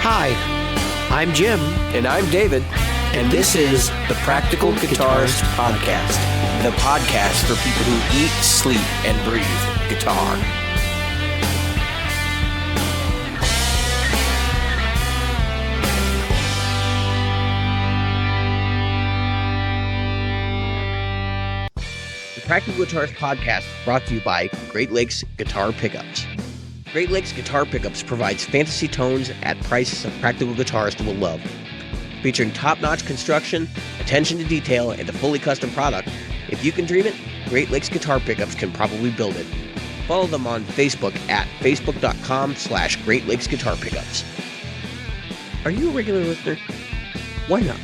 Hi, I'm Jim. And I'm David. And this is the Practical Guitarist Podcast. The podcast for people who eat, sleep, and breathe guitar. The Practical Guitarist Podcast is brought to you by Great Lakes Guitar Pickups. Great Lakes Guitar Pickups provides fantasy tones at prices a practical guitarist will love. Featuring top-notch construction, attention to detail, and a fully custom product, if you can dream it, Great Lakes Guitar Pickups can probably build it. Follow them on Facebook at facebook.com/Great Lakes Guitar Pickups. Are you a regular listener? Why not?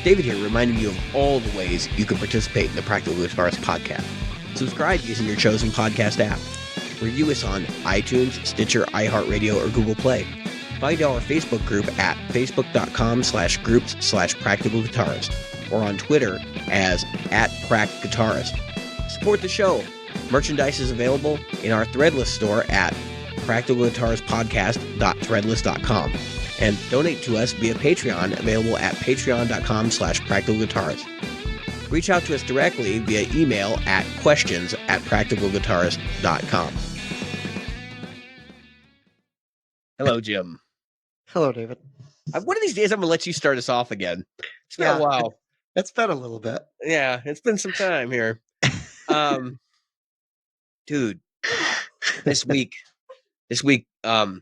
David here reminding you of all the ways you can participate in the Practical Guitarist Podcast. Subscribe using your chosen podcast app. Review us on iTunes, Stitcher, iHeartRadio, or Google Play. Find our Facebook group at facebook.com/groups/Practical Guitarist or on Twitter as @PracGuitarist. Support the show. Merchandise is available in our Threadless store at practicalguitaristpodcast.threadless.com and donate to us via Patreon, available at patreon.com/practicalguitarist. Reach out to us directly via email at questions@practicalguitarist.com. Hello, Jim. Hello, David. One of these days, I'm going to let you start us off again. It's been a while. It's been a little bit. Yeah, it's been some time here. Dude, this week, so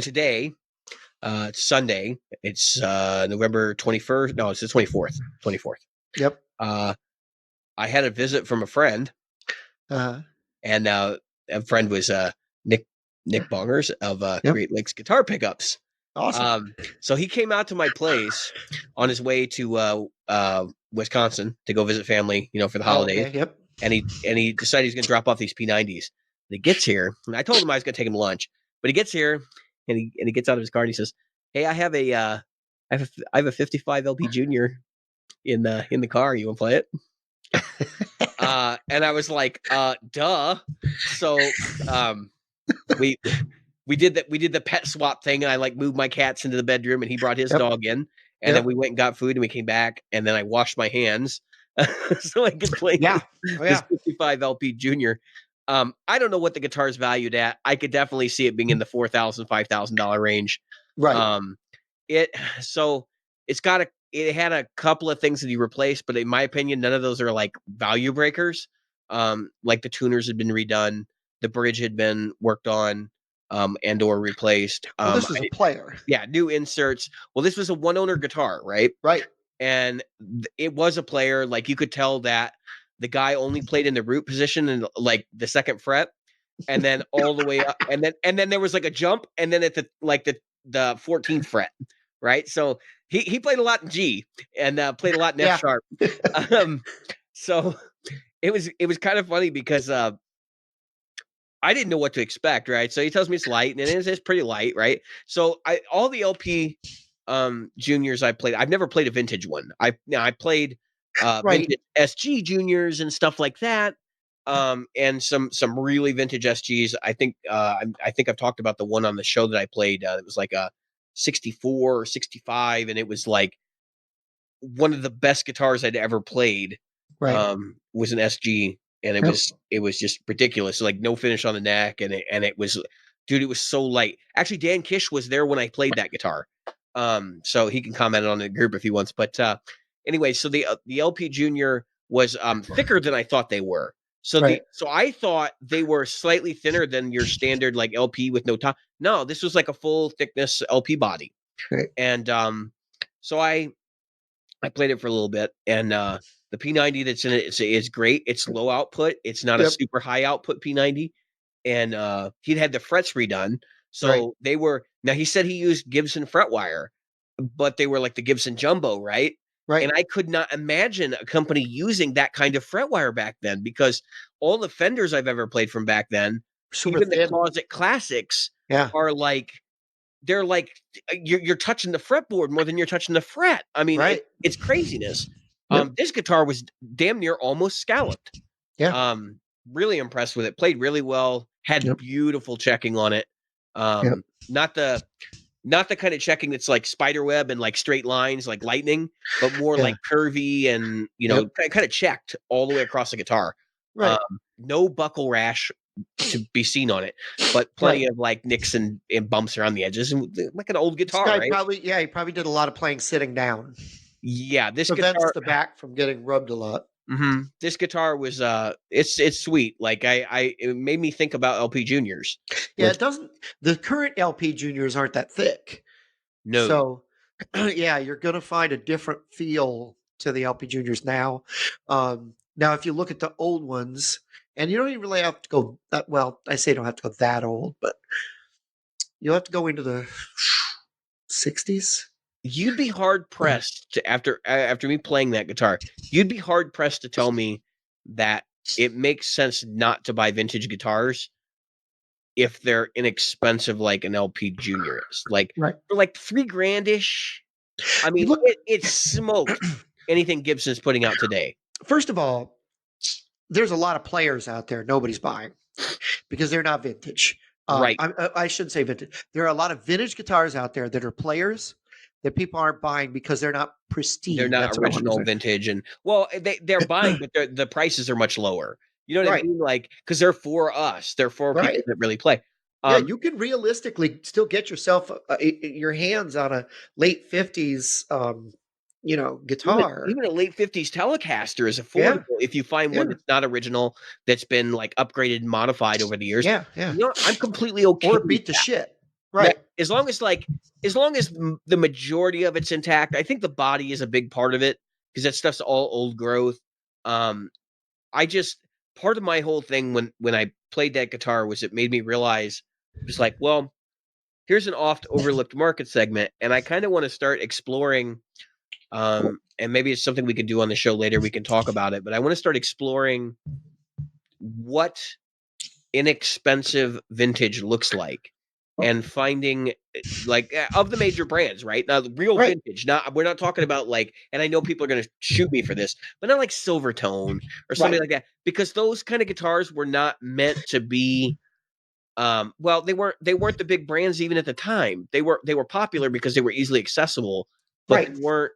today, it's Sunday. It's November 21st. No, it's the 24th. 24th. Yep. I had a visit from a friend, and a friend was Nick Bongers of Great Lakes Guitar Pickups. Awesome. So he came out to my place on his way to Wisconsin to go visit family, for the holidays. Okay, yep. And he decided he's going to drop off these P90s. And he gets here, and I told him I was going to take him to lunch, but he gets here. And he gets out of his car and he says, "Hey, I have a 55 LP Junior in the car. You want to play it?" And I was like, "Duh." So we did the pet swap thing, and I moved my cats into the bedroom, and he brought his dog in, and then we went and got food, and we came back, and then I washed my hands so I could play this 55 LP Junior. I don't know what the guitar is valued at. I could definitely see it being in the $4,000, $5,000 range. Right. It had a couple of things that he replaced, but in my opinion, none of those are value breakers. The tuners had been redone, the bridge had been worked on, and or replaced. This was a player. Yeah, new inserts. Well, this was a one-owner guitar, right? Right. And it was a player. You could tell that the guy only played in the root position and the second fret, and then all the way up, and then there was a jump, and then at the 14th fret, right? So he played a lot in G and played a lot in F sharp. So it was kind of funny because I didn't know what to expect, right? So he tells me it's light, and it's pretty light, right? So all the LP juniors I played, I've never played a vintage one. I played vintage SG juniors and stuff like that, and some really vintage SGs. I think I've talked about the one on the show that I played. It was a 64 or 65, and it was one of the best guitars I'd ever played. Right. Was an SG, and it was just ridiculous. No finish on the neck, and it was, dude, it was so light. Actually, Dan Kish was there when I played that guitar, so he can comment on the group if he wants. But anyway, so the LP Junior was thicker than I thought they were. So so I thought they were slightly thinner than your standard LP with no top. No, this was a full thickness LP body. Right. And so I played it for a little bit, and the P90 that's in it is great. It's low output. It's not a super high output P90, and he'd had the frets redone. So they were, now he said he used Gibson fret wire, but they were the Gibson Jumbo, right? Right. And I could not imagine a company using that kind of fret wire back then, because all the Fenders I've ever played from back then, even the Closet Classics, are they're you're touching the fretboard more than you're touching the fret. I mean, it's craziness. This guitar was damn near almost scalloped. Yeah. Really impressed with it. Played really well. Had beautiful checking on it. Not the kind of checking that's like spider web and like straight lines like lightning, but more Yeah. like curvy and kind of checked all the way across the guitar. Right. No buckle rash to be seen on it, but plenty of like nicks and bumps around the edges, and like an old guitar, This guy right? he probably did a lot of playing sitting down. Yeah, this Prevents guitar. the back from getting rubbed a lot. This guitar was it's sweet. Like it made me think about LP Juniors. Yeah, which, it doesn't. The current LP Juniors aren't that thick. no, So, yeah, you're going to find a different feel to the LP Juniors now. Now, if you look at the old ones, and you don't even really have to go that well. I say you don't have to go that old, but you'll have to go into the 60s. you'd be hard pressed to after me playing that guitar. You'd be hard pressed to tell me that it makes sense not to buy vintage guitars if they're inexpensive like an LP Junior is. Like Right. for like $3,000-ish. I mean, it smoked anything Gibson's putting out today. First of all, there's a lot of players out there nobody's buying because they're not vintage. Right. I shouldn't say vintage. There are a lot of vintage guitars out there that are players that people aren't buying because they're not pristine. They're not original vintage, and well, they're buying, but the prices are much lower. You know what I mean? Like, because they're for us. They're for people that really play. Yeah, you can realistically still get yourself your hands on a late 50s, guitar. Even a late 50s Telecaster is affordable if you find one that's not original, that's been like upgraded and modified over the years. Yeah. You know, I'm completely okay. Or beat the shit. Right. As long as the majority of it's intact. I think the body is a big part of it because that stuff's all old growth. Part of my whole thing when I played that guitar was it made me realize just like, well, here's an oft overlooked market segment, and I kind of want to start exploring. And maybe it's something we can do on the show later. We can talk about it, but I want to start exploring what inexpensive vintage looks like, and finding like of the major brands, right? Now, real vintage. We're not talking about like, and I know people are going to shoot me for this, but not like Silvertone or something like that, because those kind of guitars were not meant to be. Well, they weren't the big brands even at the time. They were popular because they were easily accessible, but they weren't.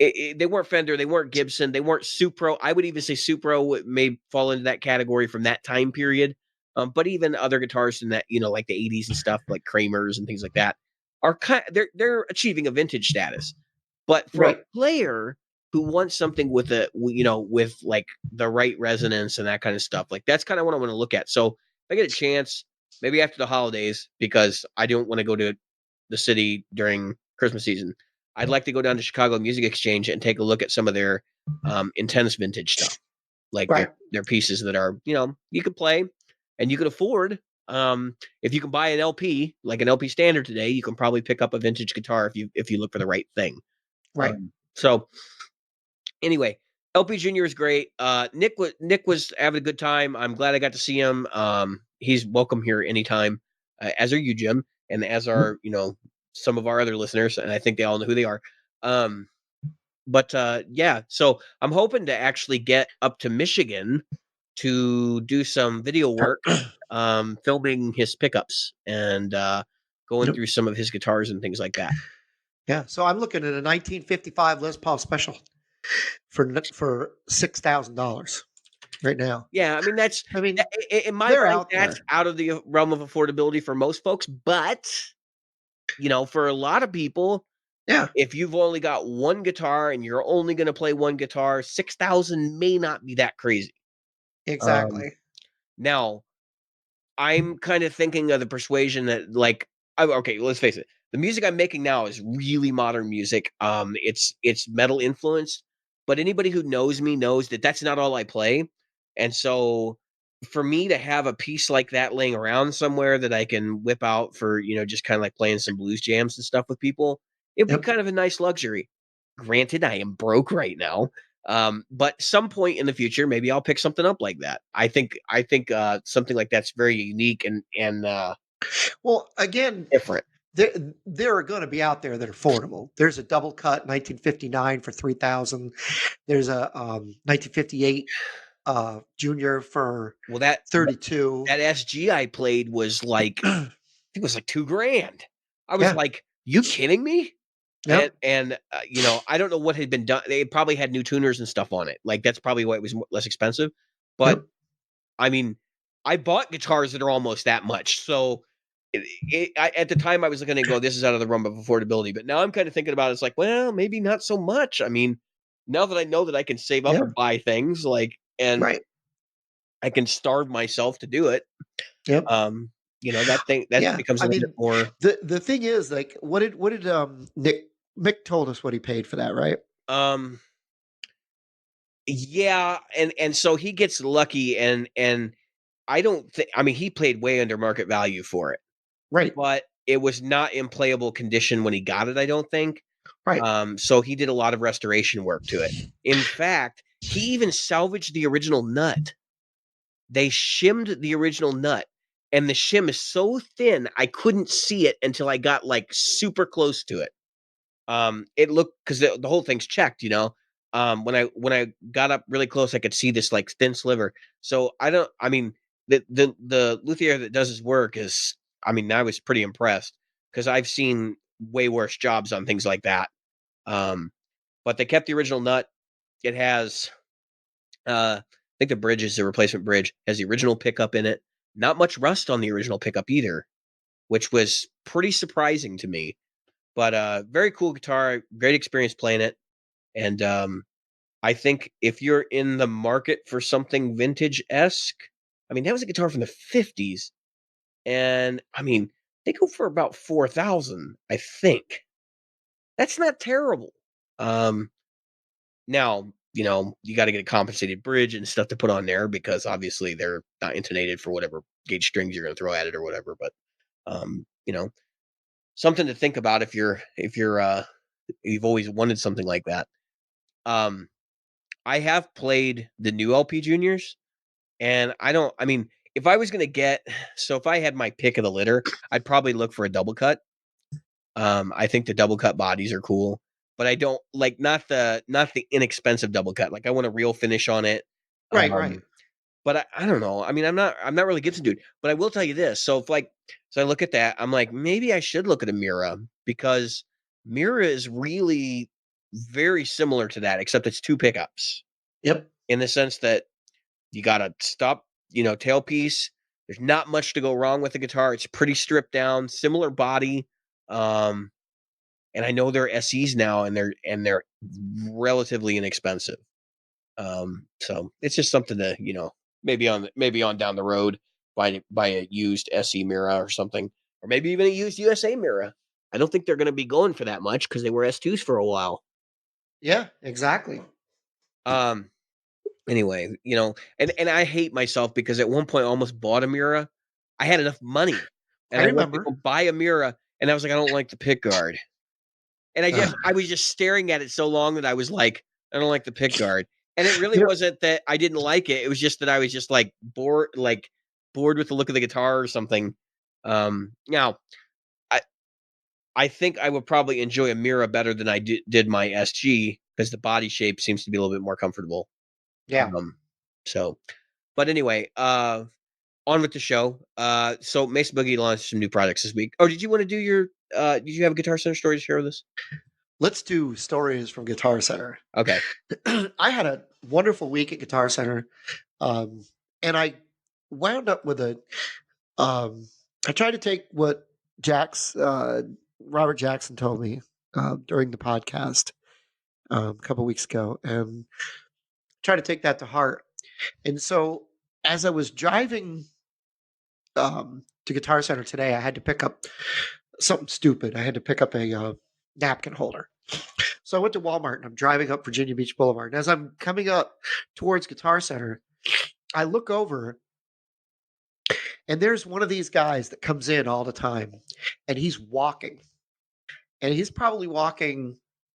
They weren't Fender, they weren't Gibson, they weren't Supro. I would even say Supro may fall into that category from that time period. But even other guitars in that, like the 80s and stuff, like Kramer's and things like that, are they're achieving a vintage status. But for a player who wants something with with like the right resonance and that kind of stuff, like that's kind of what I want to look at. So if I get a chance, maybe after the holidays, because I don't want to go to the city during Christmas season, I'd like to go down to Chicago Music Exchange and take a look at some of their intense vintage stuff, like their pieces that are, you can play and you can afford. If you can buy an LP, like an LP standard today, you can probably pick up a vintage guitar if you look for the right thing. Right. So anyway, LP Junior is great. Nick was having a good time. I'm glad I got to see him. He's welcome here anytime, as are you, Jim, and as are some of our other listeners, and I think they all know who they are. Yeah, so I'm hoping to actually get up to Michigan to do some video work, filming his pickups and going through some of his guitars and things like that. Yeah, so I'm looking at a 1955 Les Paul Special for $6,000 right now. Yeah, I mean in my mind, that's out of the realm of affordability for most folks, but for a lot of people, if you've only got one guitar and you're only going to play one guitar, 6,000 may not be that crazy. Exactly. Now, I'm kind of thinking of the persuasion that, like, okay, let's face it. The music I'm making now is really modern music. It's metal influenced, but anybody who knows me knows that that's not all I play. And so for me to have a piece like that laying around somewhere that I can whip out for, just kind of like playing some blues jams and stuff with people, it'd be kind of a nice luxury. Granted, I am broke right now. But some point in the future, maybe I'll pick something up like that. I think something like that's very unique and well, again, different. There are going to be out there that are affordable. There's a double cut 1959 for $3,000. There's a 1958 Junior for $32. That SG I played was like think it was like $2,000. I was Yeah. like, you kidding me? Yep. And you know, I don't know what had been done. They probably had new tuners and stuff on it. Like that's probably why it was less expensive. But Yep. I mean, I bought guitars that are almost that much. So at the time I was looking to go, this is out of the realm of affordability. But now I'm kind of thinking about it, it's like, well, maybe not so much. I mean, now that I know that I can save up Yeah. and buy things like, and Right. I can starve myself to do it. Yep. You know, that Yeah. becomes a I little bit mean, more. the thing is, like, what did Mick told us what he paid for that, right? Um, yeah, and so he gets lucky, and I don't think. I mean, he paid way under market value for it, Right. but it was not in playable condition when he got it. I don't think. Right. So he did a lot of restoration work to it. In fact, he even salvaged the original nut. They shimmed the original nut, and the shim is so thin I couldn't see it until I got like super close to it. It looked because the whole thing's checked, you know. When I got up really close, I could see this like thin sliver. So I don't. I mean, the luthier that does his work is. I mean, I was pretty impressed because I've seen way worse jobs on things like that. Um, but they kept the original nut. It has, I think the bridge is the replacement bridge. Has the original pickup in it. Not much rust on the original pickup either, which was pretty surprising to me. But very cool guitar, great experience playing it. And I think if you're in the market for something vintage-esque, I mean, that was a guitar from the 50s. And I mean, they go for about 4,000, I think. That's not terrible. Um, Now, you know, you got to get a compensated bridge and stuff to put on there because obviously they're not intonated for whatever gauge strings you're going to throw at it or whatever. But you know, something to think about if you've always wanted something like that. Um, I have played the new LP Juniors, and I mean, if I was going to get, so if I had my pick of the litter, I'd probably look for a double cut. I think the double cut bodies are cool, but I don't like not the inexpensive double cut. Like I want a real finish on it. Right. Right. But I don't know. I mean, I'm not really Gibson dude, but I will tell you this. So I look at that, I'm like, maybe I should look at a Mira because Mira is really very similar to that, except it's two pickups Yep. in the sense that you got to stop, you know, tailpiece. There's not much to go wrong with the guitar. It's pretty stripped down, similar body. Um, and I know they're SEs now, and they're relatively inexpensive. So it's just something to, you know, maybe on down the road, buy a used SE Mira or something, or maybe even a used USA Mira. I don't think they're going to be going for that much because they were S2s for a while. Yeah. Exactly. Um, Anyway, you know, and I hate myself because at one point I almost bought a Mira. I had enough money, and I I went to go remember. buy a Mira, and I was like, I don't like the pick guard, and Ugh. I was just staring at it so long that I was like, I don't like the pick guard, and it really You know, wasn't that I didn't like it. It was just that I was just like bored with the look of the guitar or something. Now I I think I would probably enjoy a Mira better than I did my SG because the body shape seems to be a little bit more comfortable. yeah. Um, so, but anyway, on with the show. So Mason Boogie launched some new products this week. Oh, did you want to do your? Did you have a Guitar Center story to share with us? Let's do stories from Guitar Center. Okay. I had a wonderful week at Guitar Center, and I wound up with a. I tried to take what Robert Jackson told me during the podcast a couple weeks ago, and try to take that to heart. And so, as I was driving to Guitar Center today, I had to pick up something stupid. I had to pick up a napkin holder. So I went to Walmart and I'm driving up Virginia Beach Boulevard. And as I'm coming up towards Guitar Center, I look over and there's one of these guys that comes in all the time and he's walking. And he's probably walking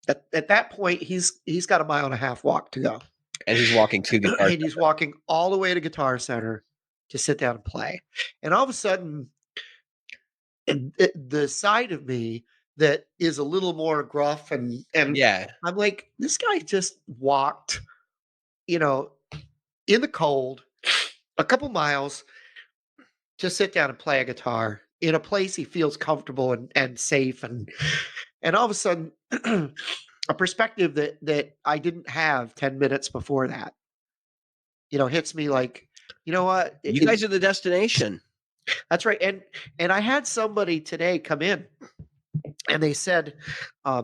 at that point, he's got a mile and a half walk to go. And he's walking to Guitar And he's walking all the way to Guitar Center to sit down and play. And all of a sudden, the side of me that is a little more gruff and Yeah. I'm like, this guy just walked, you know, in the cold, a couple miles to sit down and play a guitar in a place he feels comfortable and safe, and all of a sudden a perspective that I didn't have 10 minutes before that, hits me like, you know what? You guys are the destination. That's right. And I had somebody today come in, and they said,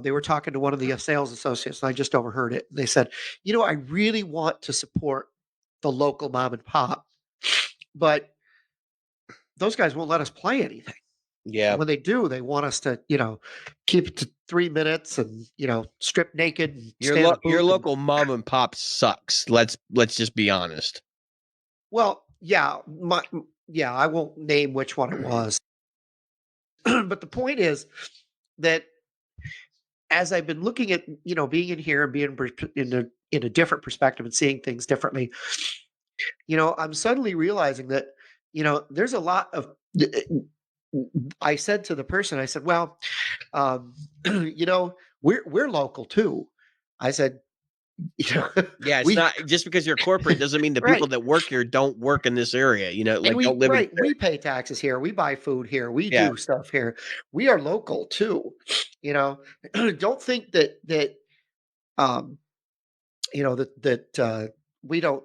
they were talking to one of the sales associates, and I just overheard it. They said, I really want to support the local mom and pop, but those guys won't let us play anything. Yeah. And when they do, they want us to, keep it to 3 minutes and, strip naked. And Your local mom and pop sucks. Let's just be honest. Well, yeah, I won't name which one it was. But the point is that as I've been looking at, being in here and being in a different perspective and seeing things differently, I'm suddenly realizing that, there's a lot of. I said to the person, I said, well, we're local too. I said, Yeah, it's not just because you're corporate doesn't mean the Right. people that work here don't work in this area. Like we, don't live in. we pay taxes here. We buy food here. We Yeah. do stuff here. We are local too. Don't think that we don't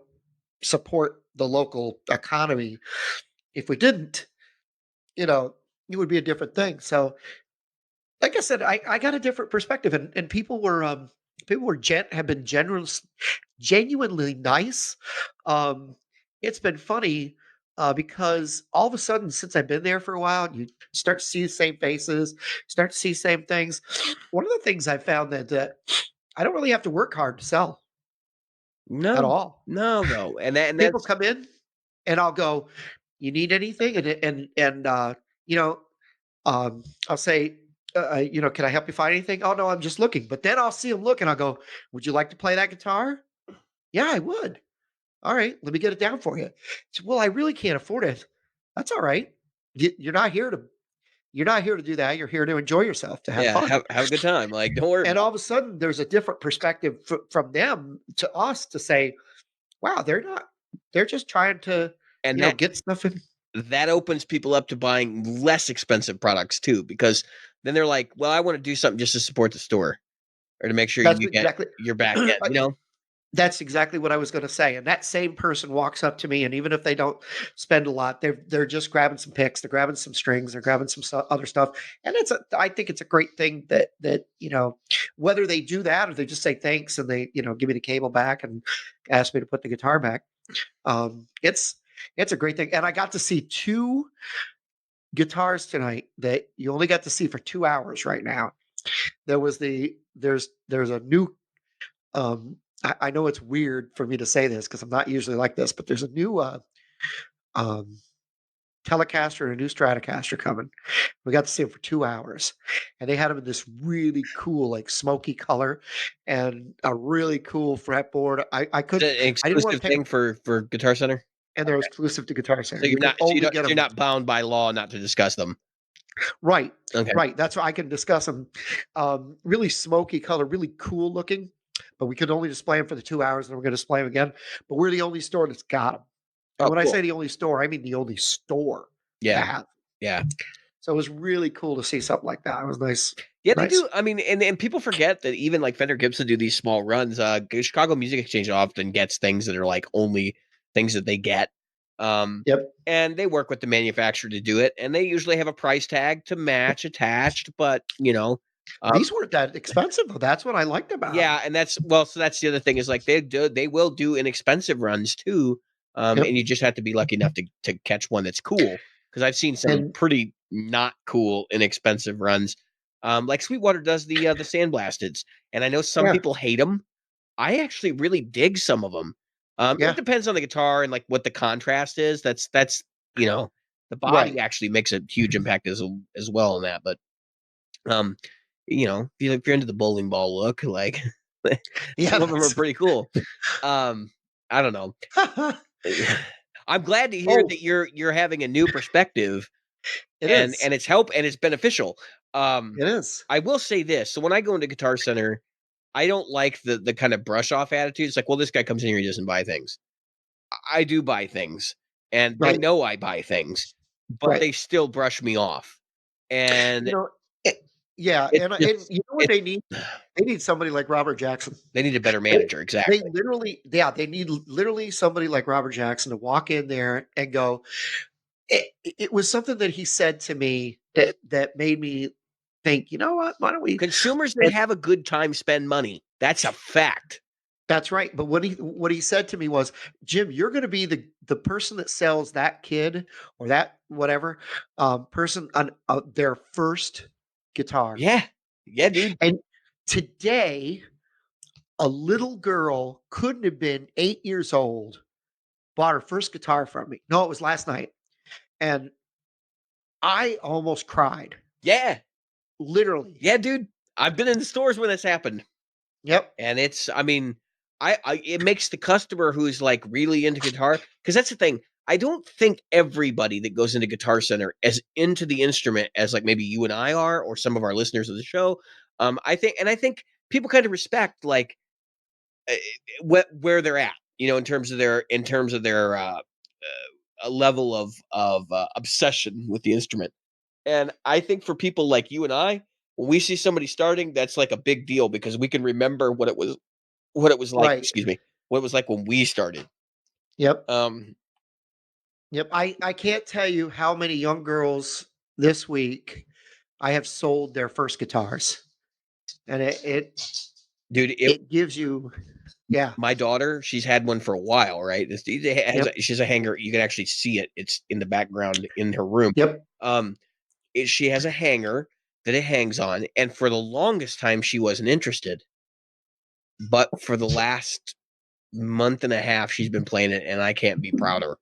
support the local economy. If we didn't, it would be a different thing. So, like I said, I got a different perspective, and people were have been genuinely nice. It's been funny because all of a sudden, since I've been there for a while, you start to see the same faces, start to see the same things. One of the things I found that I don't really have to work hard to sell at all. No, though, and People come in, and I'll go, "You need anything?" And I'll say, can I help you find anything? Oh no, I'm just looking. But then I'll see them look, and I'll go, "Would you like to play that guitar?" Yeah, I would. All right, let me get it down for you. So, well, I really can't afford it. That's all right. You're not here to do that. You're here to enjoy yourself, to have fun. Have a good time. Like, don't worry. And all of a sudden, there's a different perspective from them to us to say, "Wow, they're just trying to get stuff in." That opens people up to buying less expensive products too, because then they're like, well, I want to do something just to support the store or to make sure you get your back end, That's exactly what I was going to say. And that same person walks up to me, and even if they don't spend a lot, they're just grabbing some picks, they're grabbing some strings, they're grabbing some other stuff. And I think it's a great thing that whether they do that or they just say thanks and they give me the cable back and ask me to put the guitar back. It's a great thing. And I got to see 2 guitars tonight that you only got to see for 2 hours right now. There's a new I know it's weird for me to say this because I'm not usually like this, but there's a new Telecaster and a new Stratocaster coming. We got to see them for 2 hours, and they had them in this really cool, like smoky color, and a really cool fretboard. I couldn't. An exclusive thing for Guitar Center, and they're exclusive to Guitar Center. So you're not bound by law not to discuss them. Right. Okay. Right. That's why I can discuss them. Really smoky color, really cool looking, but we could only display them for the 2 hours, and we're going to display them again. But we're the only store that's got them. And when I say the only store, I mean the only store. Yeah. Yeah. So it was really cool to see something like that. It was nice. Yeah, they do. I mean, and people forget that even like Fender Gibson do these small runs. Chicago Music Exchange often gets things that are like only things that they get. Yep. And they work with the manufacturer to do it, and they usually have a price tag to match attached. But these weren't that expensive though. That's what I liked about. Yeah, and that's the other thing is like they will do inexpensive runs too. And you just have to be lucky enough to catch one that's cool. Because I've seen some pretty not cool, inexpensive runs. Like Sweetwater does the Sandblasteds. And I know some people hate them. I actually really dig some of them. It depends on the guitar and like what the contrast is. That's the body actually makes a huge impact as well in that. But if you're into the bowling ball look, like some of them are pretty cool. I don't know. I'm glad to hear that you're having a new perspective. And it's beneficial. It is. I will say this. So when I go into Guitar Center, I don't like the kind of brush off attitude. It's like, well, this guy comes in here, he doesn't buy things. I do buy things, and they know I buy things. but Right. they still brush me off. And You know, yeah, it's and just you know what they need? They need somebody like Robert Jackson. they need a better They manager, they exactly. literally, yeah, they need literally somebody like Robert Jackson to walk in there and go. It was something that he said to me that made me think. You know what? Why don't we? Consumers that have a good time spend money. That's a fact. That's right. But what he said to me was, Jim, you're going to be the person that sells that kid or that whatever person on their first guitar. Yeah. Yeah, dude. And today, a little girl couldn't have been 8 years old, bought her first guitar from me. No, it was last night, and I almost cried. Yeah. Literally. Yeah, dude. I've been in the stores when this happened. Yep. And it's, I mean, I it makes the customer who's like really into guitar, because that's the thing. I don't think everybody that goes into Guitar Center as into the instrument as like maybe you and I are, or some of our listeners of the show. I think people kind of respect like where they're at, you know, in terms of their a level of obsession with the instrument. And I think for people like you and I, when we see somebody starting, that's like a big deal because we can remember what it was like, Right. excuse me, what it was like when we started. Yep. Um, Yep. I can't tell you how many young girls this week I have sold their first guitars. And dude, it gives you, yeah. my daughter, she's had one for a while, right? Yep. She has a hanger. You can actually see it. It's in the background in her room. Yep. She has a hanger that it hangs on, and for the longest time, she wasn't interested. But for the last month and a half, she's been playing it, and I can't be prouder.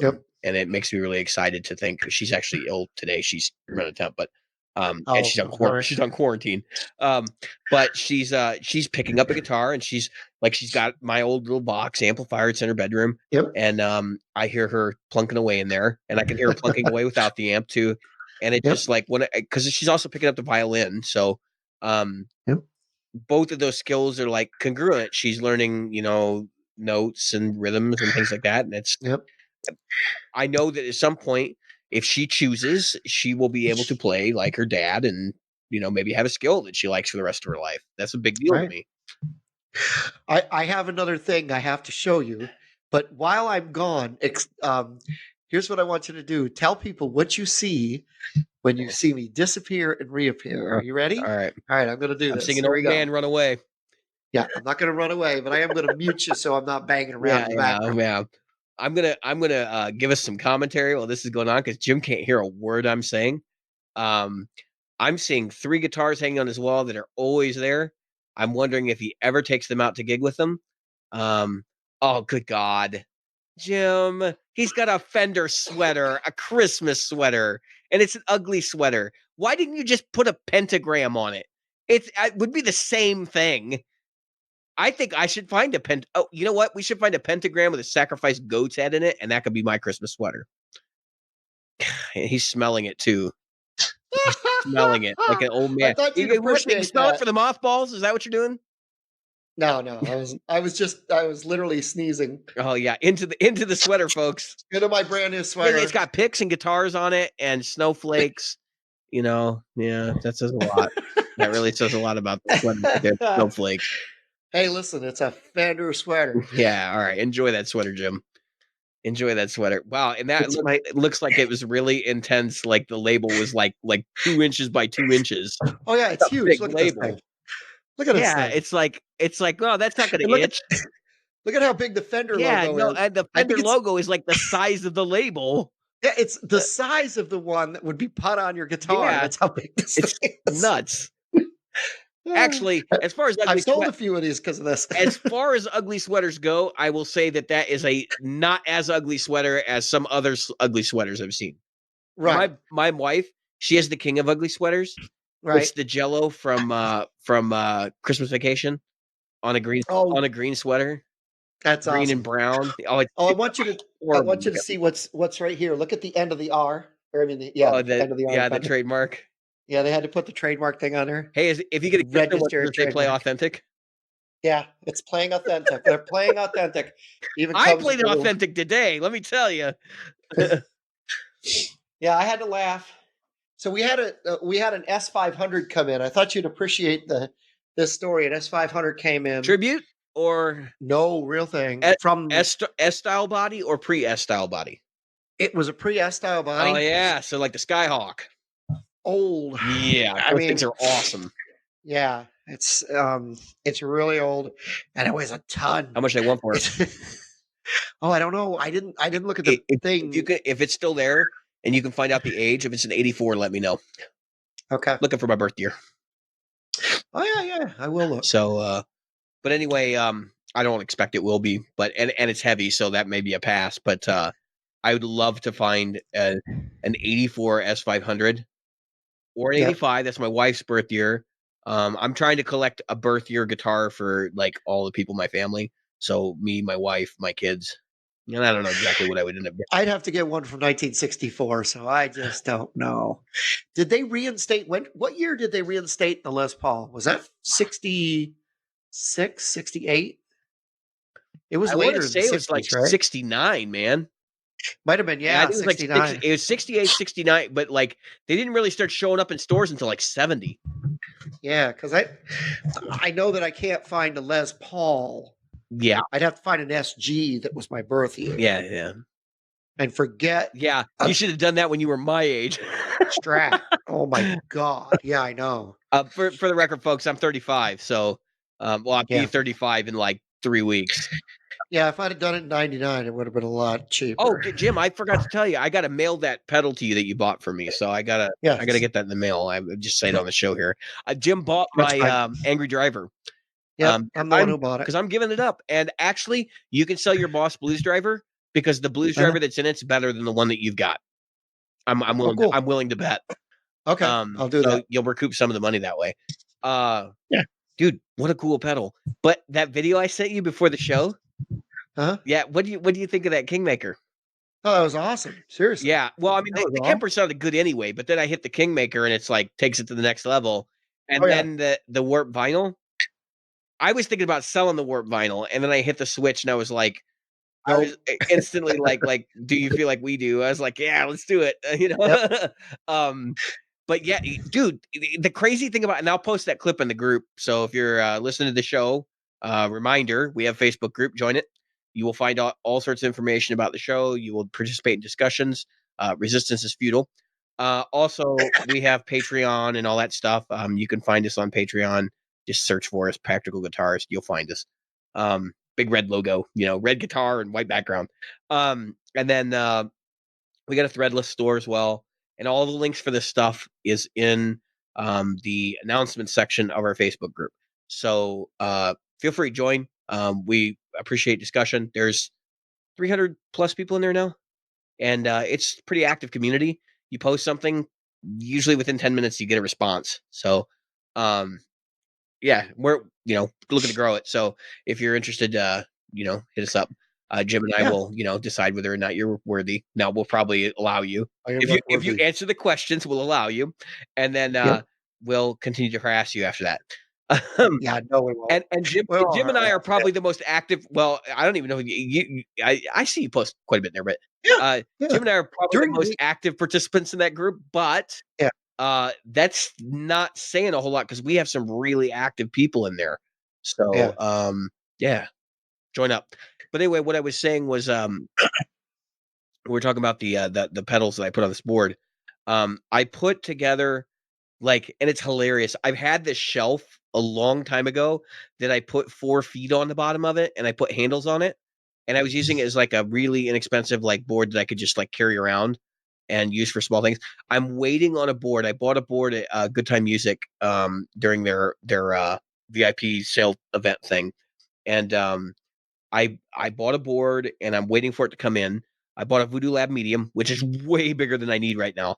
Yep. And it makes me really excited to think she's actually ill today. She's run a temp, but and Oh, she's on sorry. she's on quarantine. But she's picking up a guitar, and she's got my old little box amplifier. It's in her bedroom, Yep. and I hear her plunking away in there, and I can hear her plunking away without the amp too. And it's Yep. just like because she's also picking up the violin, so Yep. both of those skills are like congruent. She's learning, you know, notes and rhythms and things like that, and it's. Yep. I know that at some point, if she chooses, she will be able to play like her dad and, you know, maybe have a skill that she likes for the rest of her life. That's a big deal to Right. me. I have another thing I have to show you, but while I'm gone, here's what I want you to do. Tell people what you see when you see me disappear and reappear. Are you ready? All right. All right, I'm going to do I'm this. singing Here Old we go. Man Run Away. Yeah, I'm not going to run away, but I am going to mute you so I'm not banging around in the background. Yeah. I'm gonna give us some commentary while this is going on because Jim can't hear a word I'm saying. I'm seeing 3 guitars hanging on his wall that are always there. I'm wondering if he ever takes them out to gig with them. Oh, good God. Jim, he's got a Fender sweater, a Christmas sweater, and it's an ugly sweater. Why didn't you just put a pentagram on it? It would be the same thing. I think I should find a Oh, you know what? We should find a pentagram with a sacrificed goat's head in it, and that could be my Christmas sweater. And he's smelling it too. He's smelling it like an old I man. thought you'd You appreciate smell it that. for the mothballs? Is that what you're doing? No, I was literally sneezing Oh yeah, into the sweater, folks. into my brand new Yeah, sweater. it's got picks and guitars on it and snowflakes. You know, yeah, that says a lot. That really says a lot about the sweater. Snowflakes. Hey, listen, it's a Fender sweater. Yeah, all right. Enjoy that sweater, Jim. Enjoy that sweater. Wow, and that it looks like it was really intense. Like the label was like 2 inches by 2 inches. Oh yeah, it's huge. Big Look at label. this thing. Look at this Yeah, thing. it's like, oh, that's not going And to itch. Look at how big the Fender Yeah, logo no, is. and the Fender logo is like the size of the label. Yeah, it's the size of the one that would be put on your guitar. Yeah. That's how big this It's thing is. nuts. Actually, as far as I've sold a few of these because of this. as far as ugly sweaters go, I will say that is a not as ugly sweater as some other ugly sweaters I've seen. Right. My wife, she has the king of ugly sweaters. Right. It's the Jello from Christmas Vacation on a green sweater. That's green awesome. and brown. Oh, I want you to see what's right here. Look at the end of the R. Or I mean, the end of the R. Yeah, the trademark. Yeah, they had to put the trademark thing on there. Hey, if you get a Register gift, they play authentic. Yeah, it's playing authentic. They're playing authentic. I played it authentic today. Let me tell you. Yeah, I had to laugh. So we had an S500 come in. I thought you'd appreciate this story. An S500 came in. Tribute or No, real thing. From S style body or pre S style body? it was a pre-S style body. Oh yeah, so like the Skyhawk. Old. Yeah, I those mean, things are awesome. yeah, it's really old, and it weighs a ton. How much they want for it? Oh, I don't know. I didn't look at the thing. If it's still there and you can find out the age, if it's an 84, let me know. Okay. Looking for my birth year. Oh yeah, I will look. So, but anyway, I don't expect it will be, but and it's heavy, so that may be a pass. But I would love to find an 84 S500 or an 85. That's my wife's birth year. I'm trying to collect a birth year guitar for like all the people in my family. So me, my wife, my kids. And I don't know exactly what I would end up getting. I'd have to get one from 1964, so I just don't know. Did they reinstate what year did they reinstate the Les Paul? Was that 66, 68? It was I later want to in say the it was 60s, like right? 69, man. Might have been, I think it was 69. like it was 68, 69, but like they didn't really start showing up in stores until like 70. Yeah, because I know that I can't find a Les Paul. Yeah. I'd have to find an SG that was my birth year. Yeah. And forget. Yeah. You should have done that when you were my age. Strat. Oh my God. Yeah, I know. For the record, folks, I'm 35. So, I'll be 35 in like 3 weeks. Yeah, if I'd have done it in 99, it would have been a lot cheaper. Oh, Jim, I forgot to tell you, I got to mail that pedal to you that you bought for me. So I gotta get that in the mail. I just say it on the show here. Jim bought my Angry Driver. Yeah, I'm the one who bought it because I'm giving it up. And actually, you can sell your Boss Blues Driver because the Blues Driver that's in it's better than the one that you've got. I'm willing. Cool. I'm willing to bet. Okay, I'll do that. You'll recoup some of the money that way. Yeah, dude, what a cool pedal! But that video I sent you before the show. Huh? Yeah. What do you think of that Kingmaker? Oh, that was awesome. Seriously. Yeah. Well, I mean, the Kemper sounded good anyway, but then I hit the Kingmaker and it's like takes it to the next level. And then the warp vinyl. I was thinking about selling the warp vinyl, and then I hit the switch, and I was like, I was instantly like, do you feel like we do? I was like, yeah, let's do it. But yeah, dude, the crazy thing about, and I'll post that clip in the group. So if you're listening to the show, reminder, we have a Facebook group, join it. You will find out all sorts of information about the show. You will participate in discussions. Resistance is futile. Also, we have Patreon and all that stuff. You can find us on Patreon. Just search for us, Practical Guitarist. You'll find us. Big red logo, red guitar and white background. And then we got a threadless store as well. And all the links for this stuff is in the announcement section of our Facebook group. So feel free to join. We appreciate discussion. There's 300 plus people in there now. And it's a pretty active community. You post something, usually within 10 minutes, you get a response. So yeah, we're looking to grow it. So if you're interested, hit us up. Jim and I will, decide whether or not you're worthy. Now we'll probably allow you if you answer the questions, we'll allow you, and then we'll continue to harass you after that. Yeah, no, we won't. And Jim and I are probably the most active. Well, I don't even know if I see you post quite a bit there, but Jim and I are probably the most active participants in that group. But that's not saying a whole lot because we have some really active people in there. So join up. But anyway, what I was saying was we were talking about the pedals that I put on this board. I put together and it's hilarious. I've had this shelf a long time ago that I put 4 feet on the bottom of it and I put handles on it. And I was using it as like a really inexpensive board that I could just carry around and use for small things. I'm waiting on a board. I bought a board at Good Time Music during their VIP sale event thing. And I bought a board and I'm waiting for it to come in. I bought a Voodoo Lab Medium, which is way bigger than I need right now.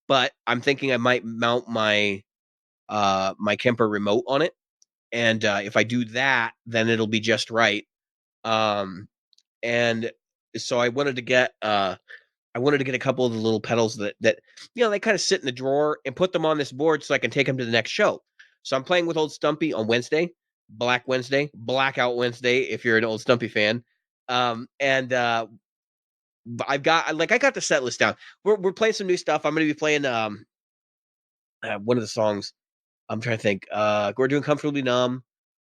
But I'm thinking I might mount my my Kemper remote on it. And if I do that, then it'll be just right. And so I wanted to get a couple of the little pedals that they kind of sit in the drawer and put them on this board so I can take them to the next show. So I'm playing with Old Stumpy on Wednesday, Black Wednesday, Blackout Wednesday, if you're an Old Stumpy fan. And I got the set list down. We're playing some new stuff. I'm gonna be playing one of the songs. I'm trying to think. We're doing Comfortably Numb.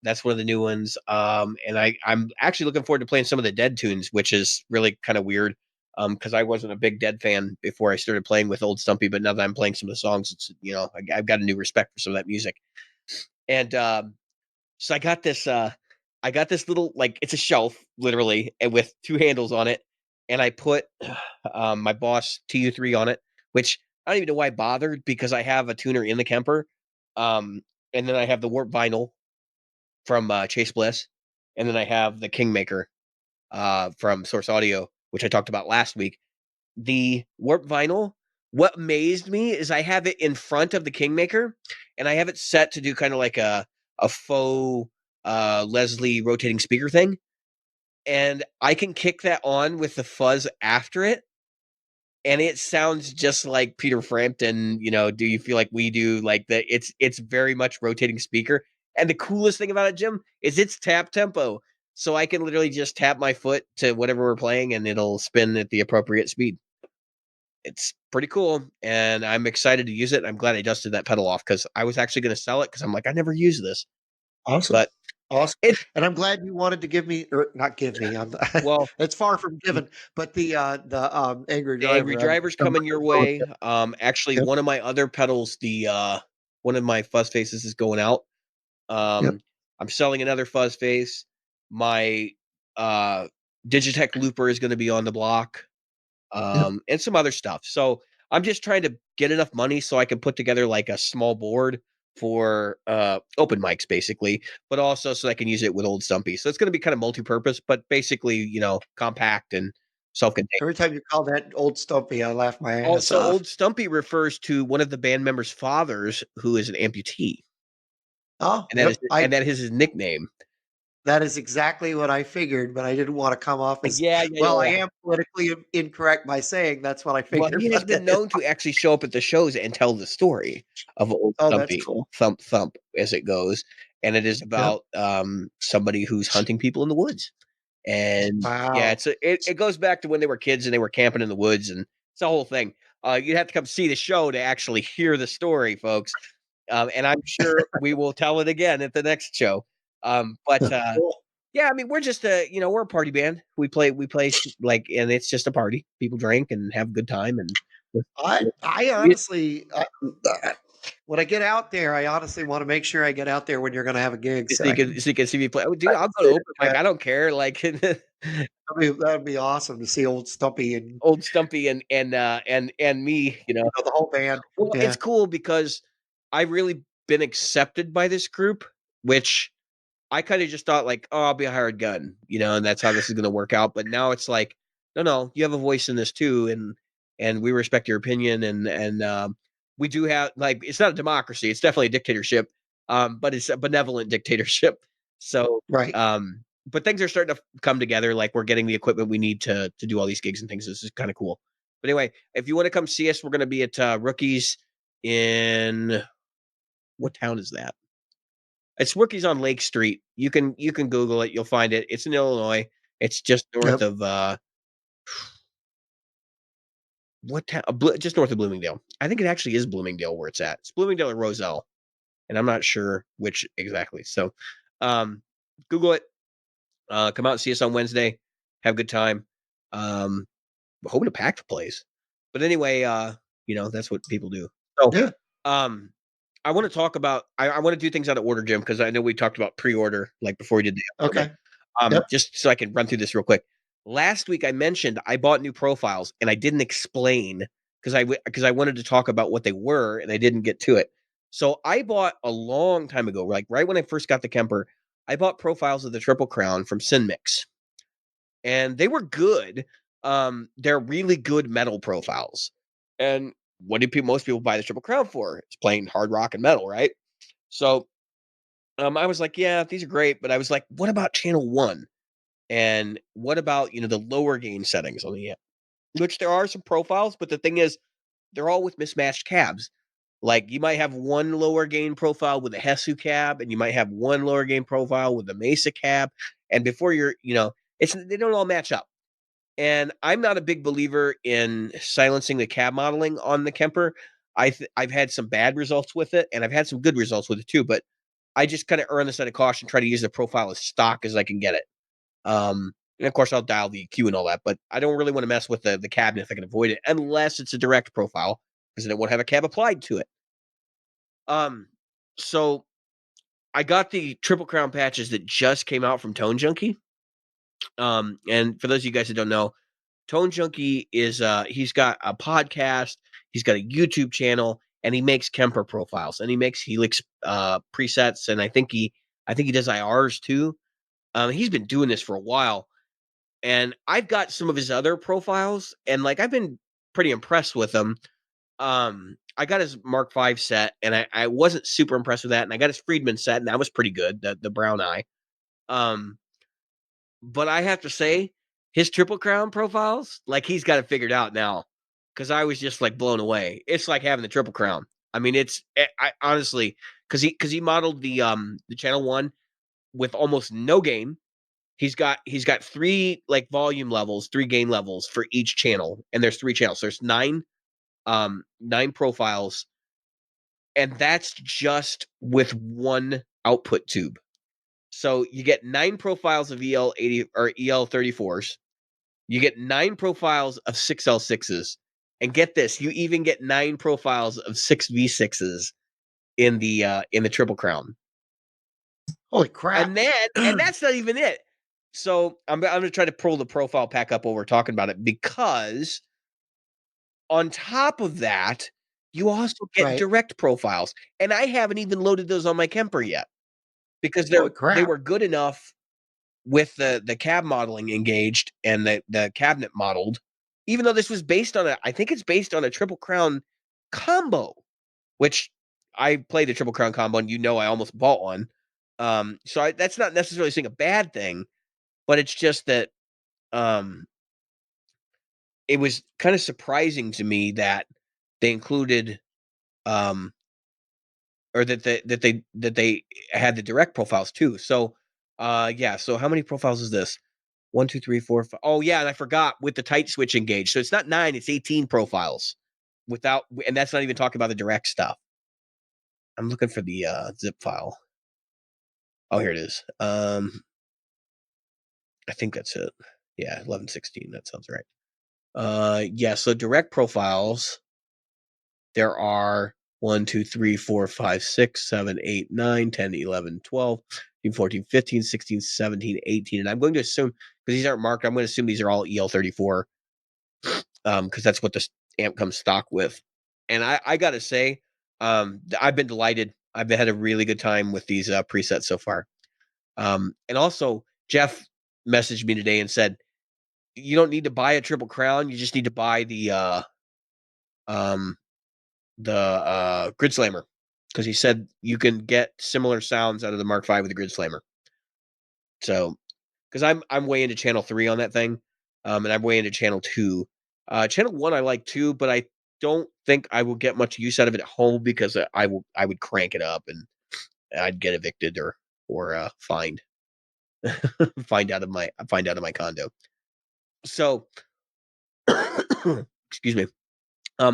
That's one of the new ones. And I'm actually looking forward to playing some of the Dead tunes, which is really kind of weird. Because I wasn't a big Dead fan before I started playing with Old Stumpy, but now that I'm playing some of the songs, it's I've got a new respect for some of that music. And so I got this little, like, it's a shelf literally, and with two handles on it, and I put my Boss TU3 on it, which I don't even know why I bothered because I have a tuner in the Kemper, and then I have the Warp Vinyl from Chase Bliss, and then I have the Kingmaker from Source Audio, which I talked about last week. The Warp Vinyl, what amazed me is I have it in front of the Kingmaker, and I have it set to do kind of like a faux Leslie rotating speaker thing, and I can kick that on with the fuzz after it, and it sounds just like Peter Frampton. Do you feel like we do? Like that, it's very much rotating speaker. And the coolest thing about it, Jim, is it's tap tempo, so I can literally just tap my foot to whatever we're playing, and it'll spin at the appropriate speed. It's pretty cool, and I'm excited to use it. I'm glad I dusted that pedal off because I was actually going to sell it because I'm like, I never use this. Awesome. But Awesome. it, And I'm glad you wanted to give me, or not give me. well, It's far from given, but the angry the Angry driver. Driver's I'm coming your looking forward way. to Actually, it. Yep. one of my other pedals, one of my fuzz faces is going out. Yep. I'm selling another fuzz face. My Digitech looper is going to be on the block. And some other stuff. So I'm just trying to get enough money so I can put together like a small board for open mics, basically, but also so I can use it with Old Stumpy. So it's going to be kind of multi-purpose, but basically, compact and self-contained. Every time you call that Old Stumpy, I laugh my ass Also, off. Old Stumpy refers to one of the band members' fathers who is an amputee, Oh, and yep. that is his nickname. That is exactly what I figured, but I didn't want to come off as Yeah. well. I am politically incorrect by saying that's what I Well, figured. he has But been known to actually show up at the shows and tell the story of Old oh, that's Stumpy, cool. Thump Thump, as it goes, and it is Yep. about somebody who's hunting people in the woods. And yeah, Wow. it goes back to when they were kids and they were camping in the woods, and it's a whole thing. You'd have to come see the show to actually hear the story, folks. And I'm sure we will tell it again at the next show. But Cool. yeah, I mean, we're just we're a party band. We play like, and it's just a party. People drink and have a good time, and I honestly, when I get out there, I honestly want to make sure I get out there when you're going to have a gig, so so you can see me play. Oh, dude, I I'll can go to sit open mic. I don't care. Like that'd be awesome to see Old Stumpy and Old Stumpy and me, the whole band. Well, Yeah. it's cool because I've really been accepted by this group, which I kind of just thought like, oh, I'll be a hired gun, and that's how this is going to work out. But now it's like, no, you have a voice in this too, and we respect your opinion, and we do have, like, it's not a democracy, it's definitely a dictatorship, but it's a benevolent dictatorship. So, Right. but things are starting to come together. Like we're getting the equipment we need to do all these gigs and things. This is kind of cool. But anyway, if you want to come see us, we're going to be at Rookies in, what town is that? It's Rookies on Lake Street. You can Google it. You'll find it. It's in Illinois. It's just north Yep. of what town? Just north of Bloomingdale. I think it actually is Bloomingdale where it's at. It's Bloomingdale or Roselle, and I'm not sure which exactly. So, Google it. Come out and see us on Wednesday. Have a good time. We're hoping to pack the place. But anyway, that's what people do. So, Yeah. I want to talk about. I want to do things out of order, Jim, because I know we talked about pre-order like before we did the episode. Okay. Yep. Just so I can run through this real quick. Last week I mentioned I bought new profiles and I didn't explain because I wanted to talk about what they were and I didn't get to it. So I bought a long time ago, like right when I first got the Kemper, I bought profiles of the Triple Crown from Synmix, and they were good. They're really good metal profiles. And what do most people buy the Triple Crown for? It's playing hard rock and metal, right? So I was like, yeah, these are great, but I was like, what about channel 1? And what about, the lower gain settings on the amp? Which there are some profiles, but the thing is, they're all with mismatched cabs. Like you might have one lower gain profile with a Hesu cab, and you might have one lower gain profile with a Mesa cab. And before you're, they don't all match up. And I'm not a big believer in silencing the cab modeling on the Kemper. I've had some bad results with it, and I've had some good results with it too. But I just kind of err on the side of caution, try to use the profile as stock as I can get it. And of course, I'll dial the EQ and all that, but I don't really want to mess with the cabinet if I can avoid it, unless it's a direct profile, because then it won't have a cab applied to it. So I got the Triple Crown patches that just came out from Tone Junkie. And for those of you guys that don't know, Tone Junkie is he's got a podcast, he's got a YouTube channel, and he makes Kemper profiles, and he makes Helix presets, and I think he does IRs too. He's been doing this for a while, and I've got some of his other profiles, and like I've been pretty impressed with them. I got his Mark V set, and I wasn't super impressed with that, and I got his Friedman set, and that was pretty good, the brown eye. But I have to say, his Triple Crown profiles, like he's got it figured out now, because I was just like blown away. It's like having the Triple Crown. I mean, I honestly, because he modeled the channel 1 with almost no gain. He's got 3 like volume levels, 3 gain levels for each channel, and there's 3 channels. There's 9 profiles, and that's just with 1 output tube. So you get 9 profiles of EL80 or EL34s. You get 9 profiles of 6L6s, and get this, you even get 9 profiles of 6V6s in the Triple Crown. Holy crap! And that's not even it. So I'm gonna try to pull the profile pack up while we're talking about it, because on top of that, you also get direct profiles, and I haven't even loaded those on my Kemper yet, because they were good enough with the cab modeling engaged and the cabinet modeled, even though this was based on I think it's based on a Triple Crown combo, which I played the Triple Crown combo, and I almost bought one. So that's not necessarily saying a bad thing, but it's just that it was kind of surprising to me that they included or that they had the direct profiles too. So yeah, so how many profiles is this? 1, 2, 3, 4, 5. Oh yeah, and I forgot, with the tight switch engaged. So it's not 9, it's 18 profiles without, and that's not even talking about the direct stuff. I'm looking for the zip file. Oh, here it is. I think that's it. Yeah, 1116. That sounds right. Yeah, so direct profiles, there are 1, 2, 3, 4, 5, 6, 7, 8, 9, 10, 11, 12, 13, 14, 15, 16, 17, 18. And I'm going to assume, because these aren't marked, I'm going to assume these are all EL34, because that's what this amp comes stock with. And I got to say, I've been delighted. I've had a really good time with these presets so far. And also, Jeff messaged me today and said, you don't need to buy a Triple Crown. You just need to buy the Grid Slammer, because he said you can get similar sounds out of the Mark V with the Grid Slammer. So, because I'm way into channel 3 on that thing, and I'm way into channel 2. Channel 1 I like too, but I don't think I will get much use out of it at home, because I would crank it up and I'd get evicted or fined fined out of my condo. So, excuse me.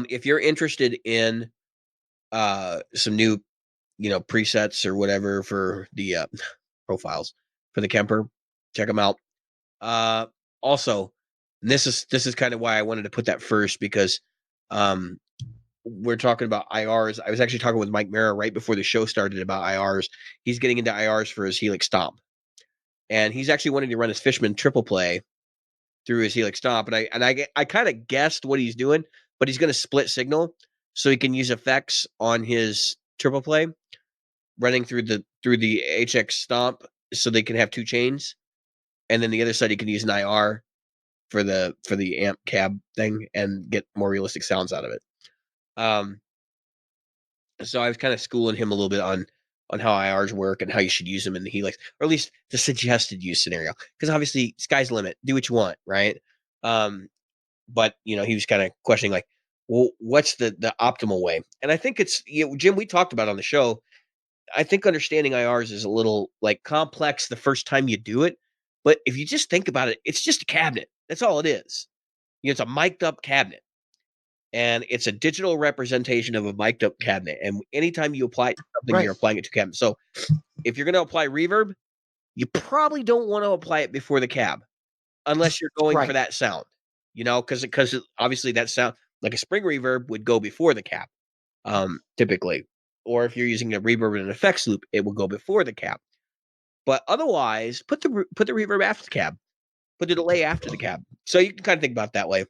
If you're interested in some new presets or whatever for the profiles for the Kemper, check them out. Also, this is kind of why I wanted to put that first, because we're talking about IRs. I was actually talking with Mike Mara right before the show started about IRs. He's getting into IRs for his Helix Stomp, and he's actually wanting to run his Fishman triple play through his Helix Stomp. And I kind of guessed what he's doing, but he's going to split signal so he can use effects on his triple play running through the HX Stomp, so they can have 2 chains, and then the other side he can use an IR for the amp cab thing and get more realistic sounds out of it. So I was kind of schooling him a little bit on how IRs work and how you should use them in the Helix, or at least the suggested use scenario, because obviously sky's the limit. Do what you want, right? But he was kind of questioning, like, well, what's the optimal way? And I think it's, Jim, we talked about on the show, I think understanding IRs is a little like complex the first time you do it, but if you just think about it, it's just a cabinet. That's all it is. It's a mic'd up cabinet. And it's a digital representation of a mic'd up cabinet. And anytime you apply it to something, you're applying it to cabinet. So if you're going to apply reverb, you probably don't want to apply it before the cab, unless you're going for that sound, because obviously that sound, like a spring reverb, would go before the cab, typically. Or if you're using a reverb and an effects loop, it will go before the cab. But otherwise, put the reverb after the cab, put the delay after the cab. So you can kind of think about it that way.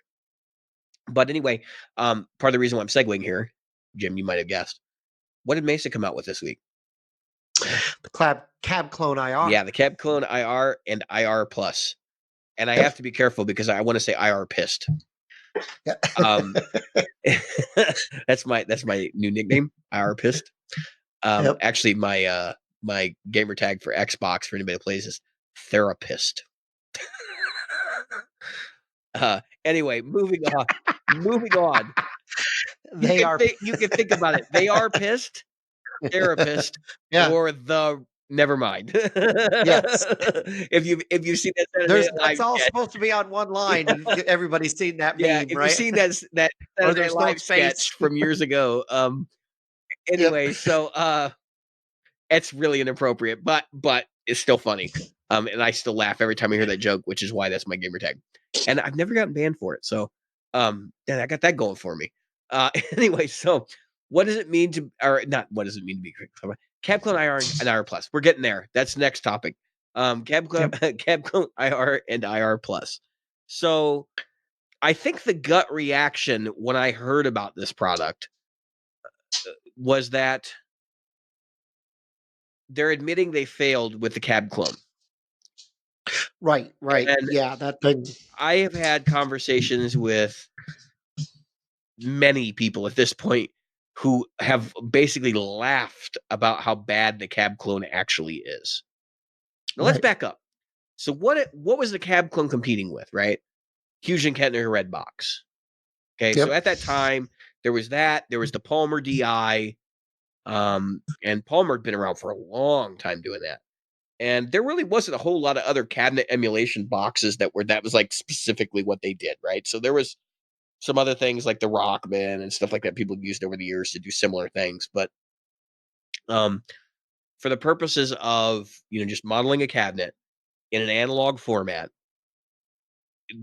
But anyway, part of the reason why I'm segueing here, Jim, you might have guessed, what did Mesa come out with this week? The Cabclone IR. Yeah, the Cabclone IR and IR Plus. And I have to be careful because I want to say IR pissed. That's my new nickname, IR pissed. Actually, my gamer tag for Xbox, for anybody that plays, is therapist. Anyway, moving on. You can think about it. They are pissed, therapist, or the never mind. Yes. If you've seen that, that's all supposed to be on one line, and everybody's seen that meme, if right? you've seen that or there's live no sketch from years ago. Anyway, so it's really inappropriate, but it's still funny. And I still laugh every time I hear that joke, which is why that's my gamer tag. And I've never gotten banned for it, so then I got that going for me. Anyway, so what does it mean to, or not? What does it mean to be Cabclone IR and IR Plus? We're getting there. That's the next topic. Cabclone IR and IR Plus. So I think the gut reaction when I heard about this product was that they're admitting they failed with the Cabclone. Right. And yeah, that thing. I have had conversations with many people at this point who have basically laughed about how bad the Cabclone actually is. Now let's back up. So what was the Cabclone competing with, right? Hughes and Kettner Red Box. Okay, so at that time there was the Palmer DI, and Palmer had been around for a long time doing that. And there really wasn't a whole lot of other cabinet emulation boxes that was like specifically what they did, right? So there was some other things like the Rockman and stuff like that people used over the years to do similar things. But for the purposes of, just modeling a cabinet in an analog format,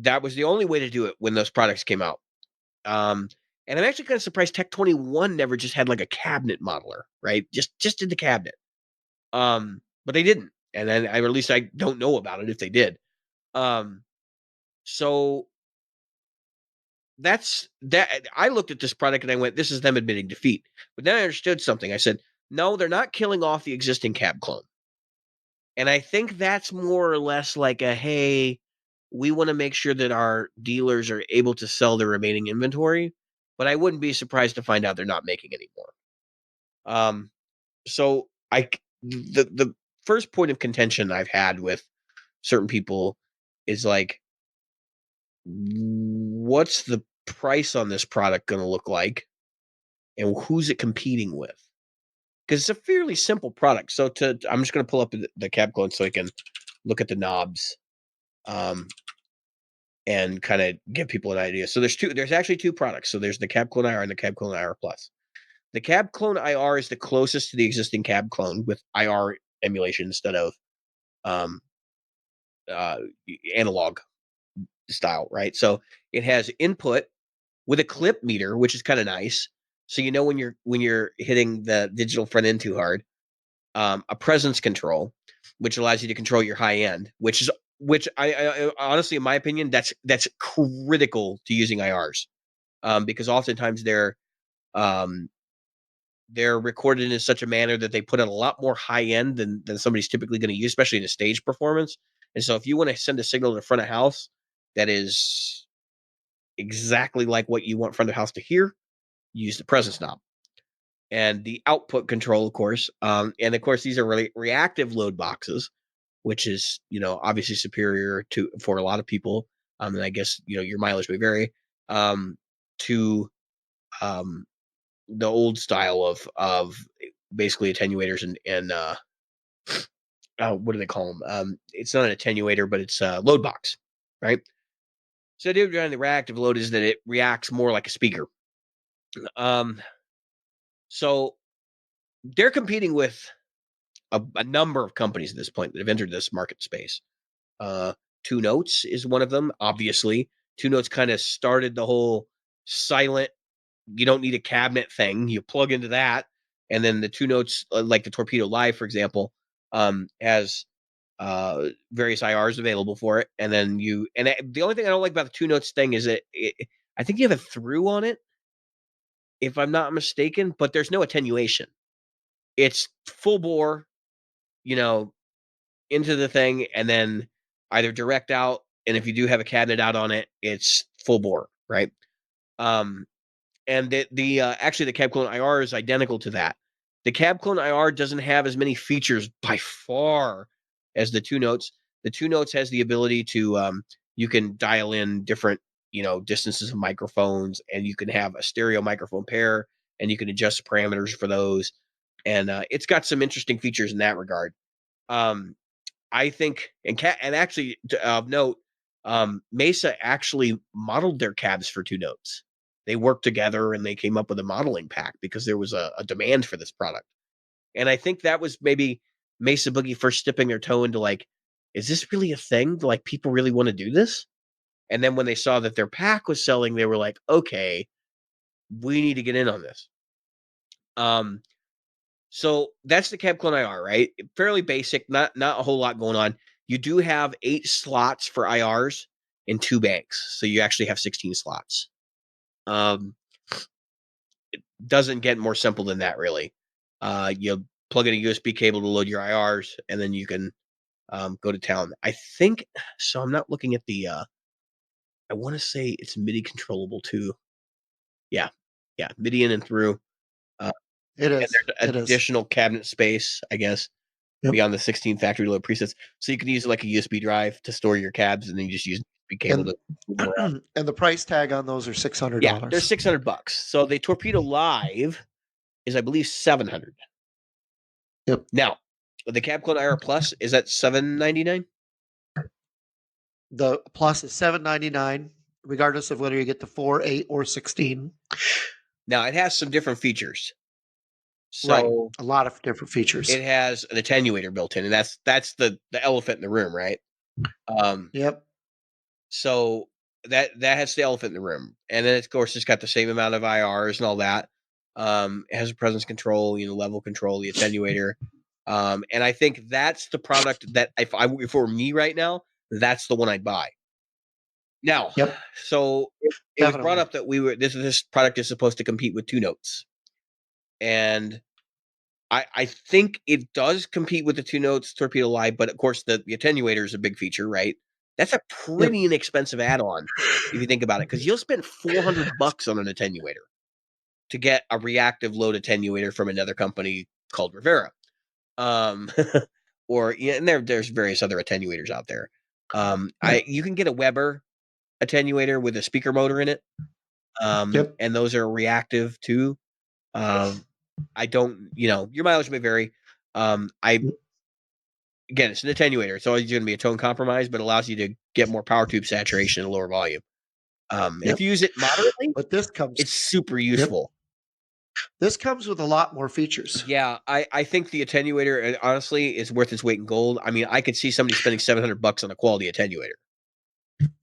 that was the only way to do it when those products came out. And I'm actually kind of surprised Tech 21 never just had like a cabinet modeler, right? Just did the cabinet. But they didn't. And then at least I don't know about it if they did. So that's that. I looked at this product and I went, this is them admitting defeat. But then I understood something. I said, no, they're not killing off the existing Cabclone. And I think that's more or less like a, hey, we want to make sure that our dealers are able to sell their remaining inventory. But I wouldn't be surprised to find out they're not making anymore. So the first point of contention I've had with certain people is like, what's the price on this product going to look like, and who's it competing with? Because it's a fairly simple product. So I'm just going to pull up the Cabclone so I can look at the knobs, and kind of give people an idea. So there's actually two products. So there's the Cabclone IR and the Cabclone IR Plus. The Cabclone IR is the closest to the existing Cabclone with IR emulation instead of analog style, right? So it has input with a clip meter, which is kind of nice. So when you're hitting the digital front end too hard. A presence control, which allows you to control your high end, which I honestly, in my opinion, that's critical to using IRs, because oftentimes they're recorded in such a manner that they put in a lot more high end than somebody's typically going to use, especially in a stage performance. And so if you want to send a signal to the front of house that is exactly like what you want front of house to hear, use the presence knob. And the output control, of course. And of course, these are really reactive load boxes, which is, obviously superior for a lot of people. And I guess, your mileage may vary, to the old style of basically attenuators and what do they call them? It's not an attenuator, but it's a load box, right? So the idea behind the reactive load is that it reacts more like a speaker. So they're competing with a number of companies at this point that have entered this market space. Two Notes is one of them, obviously. Two Notes kind of started the whole silent, you don't need a cabinet thing. You plug into that. And then the Two Notes, like the Torpedo Live, for example, has various IRs available for it. And then the only thing I don't like about the Two Notes thing is that I think you have a through on it, if I'm not mistaken, but there's no attenuation. It's full bore, into the thing, and then either direct out, and if you do have a cabinet out on it, it's full bore, right? And actually the Cabclone IR is identical to that. The Cabclone IR doesn't have as many features by far as the Two Notes. The Two Notes has the ability to you can dial in different distances of microphones, and you can have a stereo microphone pair, and you can adjust parameters for those, and it's got some interesting features in that regard. I think, and actually, of note, Mesa actually modeled their cabs for Two Notes. They worked together and they came up with a modeling pack because there was a demand for this product. And I think that was maybe Mesa Boogie first dipping their toe into like, is this really a thing? Like, people really want to do this? And then when they saw that their pack was selling, they were like, okay, we need to get in on this. So that's the Cabclone IR, right? Fairly basic, not a whole lot going on. You do have 8 slots for IRs and 2 banks, so you actually have 16 slots. It doesn't get more simple than that, really. You plug in a USB cable to load your IRs, and then you can go to town. I think so. I'm not looking at the. I want to say it's MIDI controllable too. Yeah, MIDI in and through. It And is. there's It is. additional cabinet space, I guess, beyond the 16 factory load presets. So you can use like a USB drive to store your cabs, and then you just use USB cable to move them around. And the price tag on those are $600. Yeah, they're $600. So the Torpedo Live is, I believe, $700. Yep. Now, the Cabclone IR Plus is at $799. The Plus is $799, regardless of whether you get the 4, 8, or 16. Now it has some different features. So right, a lot of different features. It has an attenuator built in, and that's the elephant in the room, right? Yep. So that has the elephant in the room, and then of course it's got the same amount of IRs and all that. It has a presence control, level control, the attenuator, and I think that's the product that if it were me right now, that's the one I'd buy. Now, so it was brought up that this product is supposed to compete with Two Notes, and I think it does compete with the Two Notes Torpedo Live, but of course the attenuator is a big feature, right? That's a pretty inexpensive add-on if you think about it, because you'll spend $400 on an attenuator to get a reactive load attenuator from another company called Rivera, or and there's various other attenuators out there. You can get a Weber attenuator with a speaker motor in it, and those are reactive too. I don't, your mileage may vary. Again, it's an attenuator. It's always going to be a tone compromise, but allows you to get more power tube saturation and lower volume. If you use it moderately, but it's super useful. This comes with a lot more features. Yeah, I think the attenuator, honestly, is worth its weight in gold. I mean, I could see somebody spending $700 on a quality attenuator.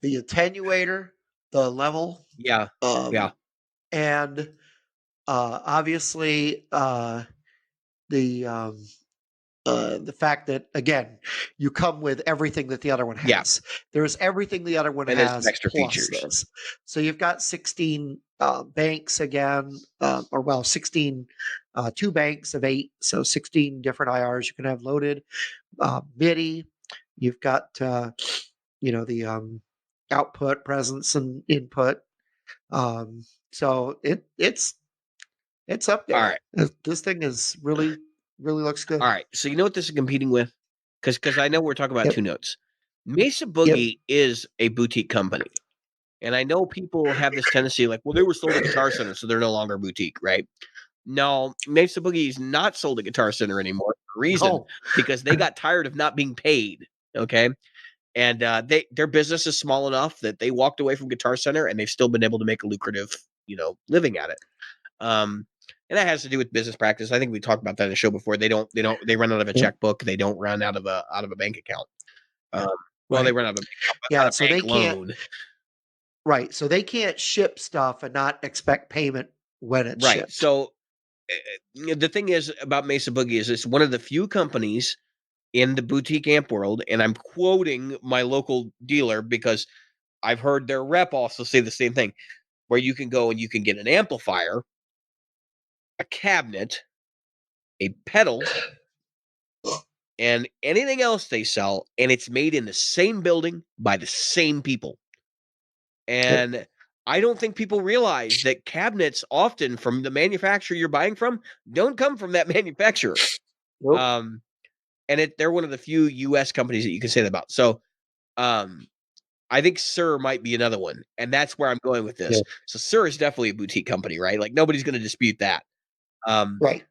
The attenuator, the level. Yeah. And obviously the fact that, again, you come with everything that the other one has. Yeah. There's everything the other one and has extra plus features. this. So you've got 16 banks again, 16, 2 banks of 8. So 16 different IRs you can have loaded. MIDI, you've got, the output, presence, and input. So it's up there. All right. This thing is really looks good. All right. So you know what this is competing with? Because I know we're talking about Two Notes. Mesa Boogie is a boutique company. And I know people have this tendency like, well, they were sold at Guitar Center, so they're no longer a boutique, right? No, Mesa Boogie is not sold at Guitar Center anymore for a reason, because they got tired of not being paid, okay? And their business is small enough that they walked away from Guitar Center and they've still been able to make a lucrative, living at it. And that has to do with business practice. I think we talked about that in the show before. They run out of a checkbook. They don't run out of a bank account. Well, they run out of a bank account, but not a so they bank can't. loan. Right. So they can't ship stuff and not expect payment when it's Right. shipped. So the thing is about Mesa Boogie is it's one of the few companies in the boutique amp world, and I'm quoting my local dealer because I've heard their rep also say the same thing, where you can go and you can get an amplifier, a cabinet, a pedal, and anything else they sell, and it's made in the same building by the same people. And I don't think people realize that cabinets often from the manufacturer you're buying from don't come from that manufacturer. Nope. And they're one of the few U.S. companies that you can say that about. So I think Sir might be another one, and that's where I'm going with this. Yeah. So Sir is definitely a boutique company, right? Like nobody's going to dispute that. Right.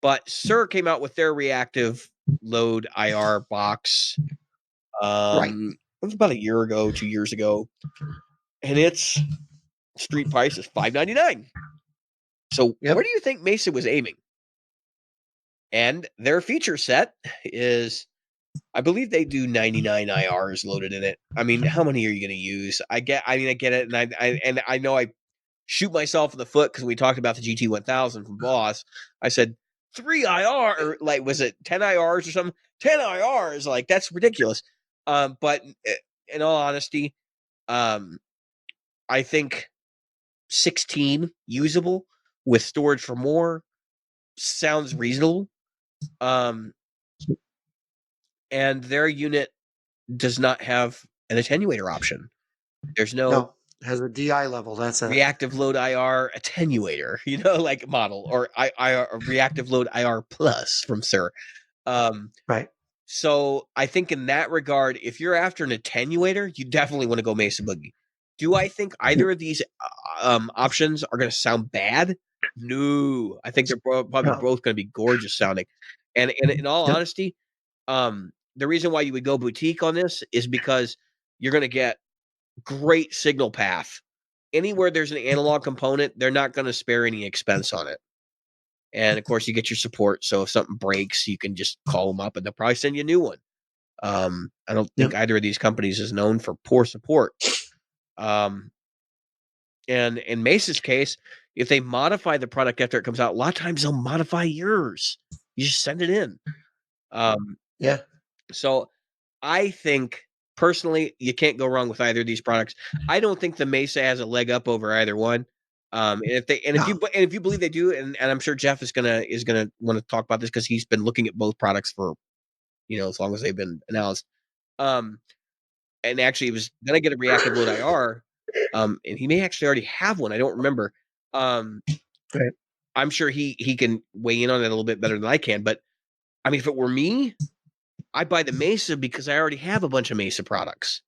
But Sir came out with their reactive load IR box. It was about a year ago, 2 years ago, and its street price is $599. So where do you think Mesa was aiming? And their feature set is, I believe they do 99 IRs loaded in it. I mean, how many are you going to use? I get it, and I know I shoot myself in the foot because we talked about the GT1000 from Boss. I said 3 IR, or like was it 10 IRs or something? 10 IRs, like that's ridiculous. But in all honesty, I think 16 usable with storage for more sounds reasonable. And their unit does not have an attenuator option. There's no it has a DI level. That's a reactive load IR attenuator, like model, or reactive load IR plus from Sir. right. So I think in that regard, if you're after an attenuator, you definitely want to go Mesa Boogie. Do I think either of these options are going to sound bad? No, I think they're probably both going to be gorgeous sounding. And in all honesty, the reason why you would go boutique on this is because you're going to get great signal path. Anywhere there's an analog component, they're not going to spare any expense on it. And of course, you get your support. So if something breaks, you can just call them up and they'll probably send you a new one. I don't think either of these companies is known for poor support. And in Mesa's case, if they modify the product after it comes out, a lot of times they'll modify yours. You just send it in. So I think personally, you can't go wrong with either of these products. I don't think the Mesa has a leg up over either one. And if you believe they do, and I'm sure Jeff is gonna want to talk about this because he's been looking at both products for as long as they've been announced. And actually, he was gonna get a reactive load IR. And he may actually already have one. I don't remember. I'm sure he can weigh in on it a little bit better than I can. But I mean, if it were me, I'd buy the Mesa because I already have a bunch of Mesa products.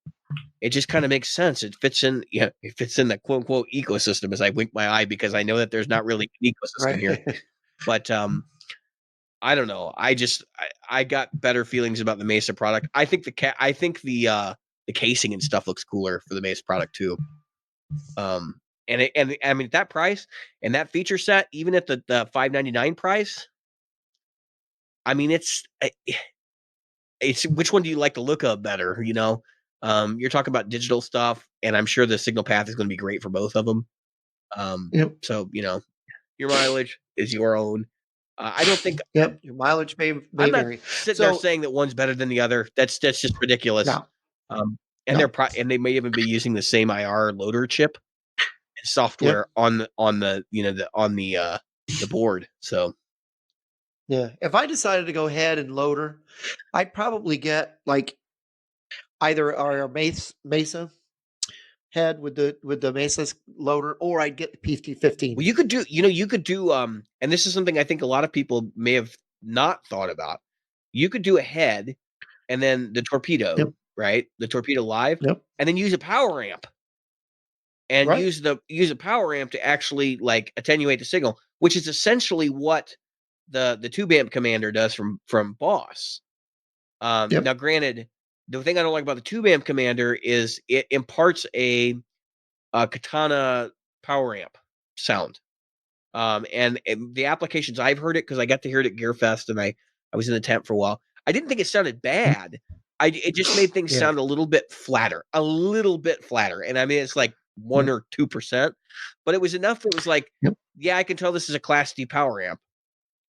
It just kind of makes sense. It fits in, it fits in the quote unquote ecosystem as I wink my eye because I know that there's not really an ecosystem here. But I don't know. I got better feelings about the Mesa product. I think the casing and stuff looks cooler for the Mesa product too. And I mean, at that price and that feature set, even at the $599 price, I mean, it's which one do you like the look of better? You're talking about digital stuff, and I'm sure the signal path is going to be great for both of them. So your mileage is your own. I don't think. Your mileage may I'm not vary. sitting there saying that one's better than the other. That's just ridiculous. And they may even be using the same IR loader chip and software on the board. So. Yeah, if I decided to go ahead and loader, I'd probably get like either our Mesa head with the Mesa's loader, or I'd get the PT15. Well, you could do, and this is something I think a lot of people may have not thought about. You could do a head and then the torpedo, right? The torpedo live, and then use a power amp. And use a power amp to actually like attenuate the signal, which is essentially what the tube amp commander does from Boss. Now, granted, The thing I don't like about the tube amp commander is it imparts a katana power amp sound. And the applications I've heard it, because I got to hear it at GearFest and I was in the tent for a while. I didn't think it sounded bad. It just made things Yeah. sound a little bit flatter. And I mean, it's like 1 or 2%, but it was enough. It was like, Yep. yeah, I can tell this is a Class D power amp.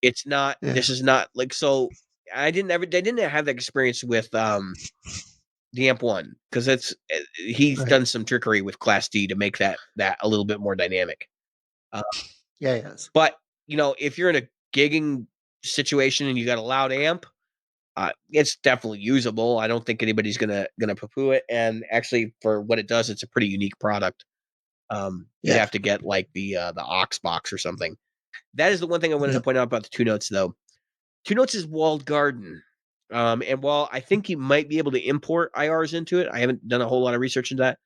It's not. Yeah. This is not like so. I didn't have that experience with the Amp One, because he's Right. done some trickery with Class D to make that a little bit more dynamic. Yeah, yes. But if you're in a gigging situation and you got a loud amp, it's definitely usable. I don't think anybody's gonna poo-poo it. And actually, for what it does, it's a pretty unique product. You'd have to get like the aux box or something. That is the one thing I wanted to point out about the Two Notes, though. Two Notes is walled garden. And while I think you might be able to import IRs into it, I haven't done a whole lot of research into that.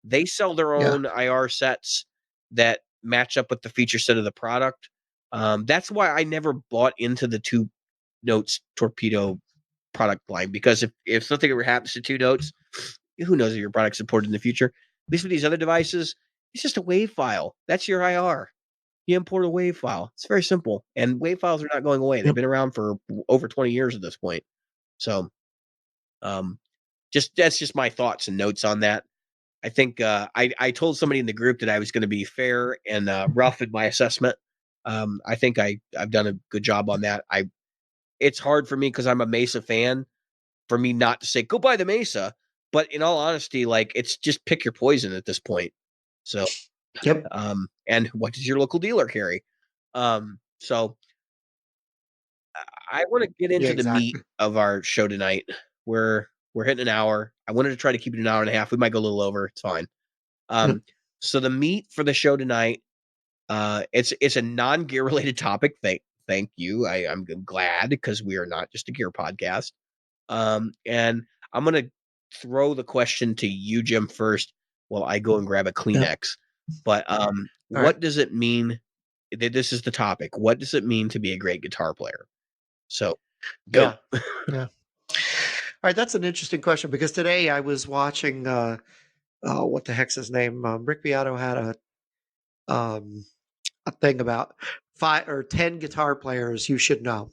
They sell their own IR sets that match up with the feature set of the product. That's why I never bought into the Two Notes torpedo product line, because if something ever happens to Two Notes, who knows if your product's supported in the future. At least with these other devices, it's just a WAV file. That's your IR. You import a WAV file. It's very simple. And WAV files are not going away. They've been around for over 20 years at this point. So that's just my thoughts and notes on that. I think I told somebody in the group that I was going to be fair and rough in my assessment. I think I've done a good job on that. It's hard for me because I'm a Mesa fan, for me not to say go buy the Mesa, but in all honesty, like, it's just pick your poison at this point. So, and what does your local dealer carry? So I want to get into the meat of our show tonight. We're hitting an hour. I wanted to try to keep it an hour and a half. We might go a little over. It's fine. So the meat for the show tonight, it's a non-gear related topic. Thank you. I'm glad, because we are not just a gear podcast. And I'm gonna throw the question to you, Jim, first, while I go and grab a Kleenex. But what does it mean? This is the topic. What does it mean to be a great guitar player? So, go. Yeah. All right, that's an interesting question, because today I was watching what the heck's his name? Rick Beato had a thing about 5 or 10 guitar players you should know.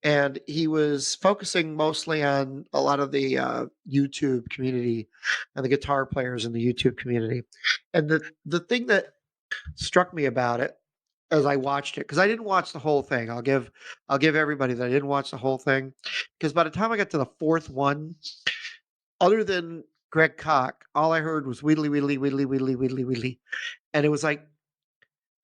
And he was focusing mostly on a lot of the YouTube community and the guitar players in the YouTube community. And the thing that struck me about it as I watched it, because I didn't watch the whole thing. I'll give everybody that I didn't watch the whole thing, because by the time I got to the fourth one, other than Greg Koch, all I heard was Wheedly, Wheedly, Wheedly, Wheedly, Wheedly, Wheedly. And it was like,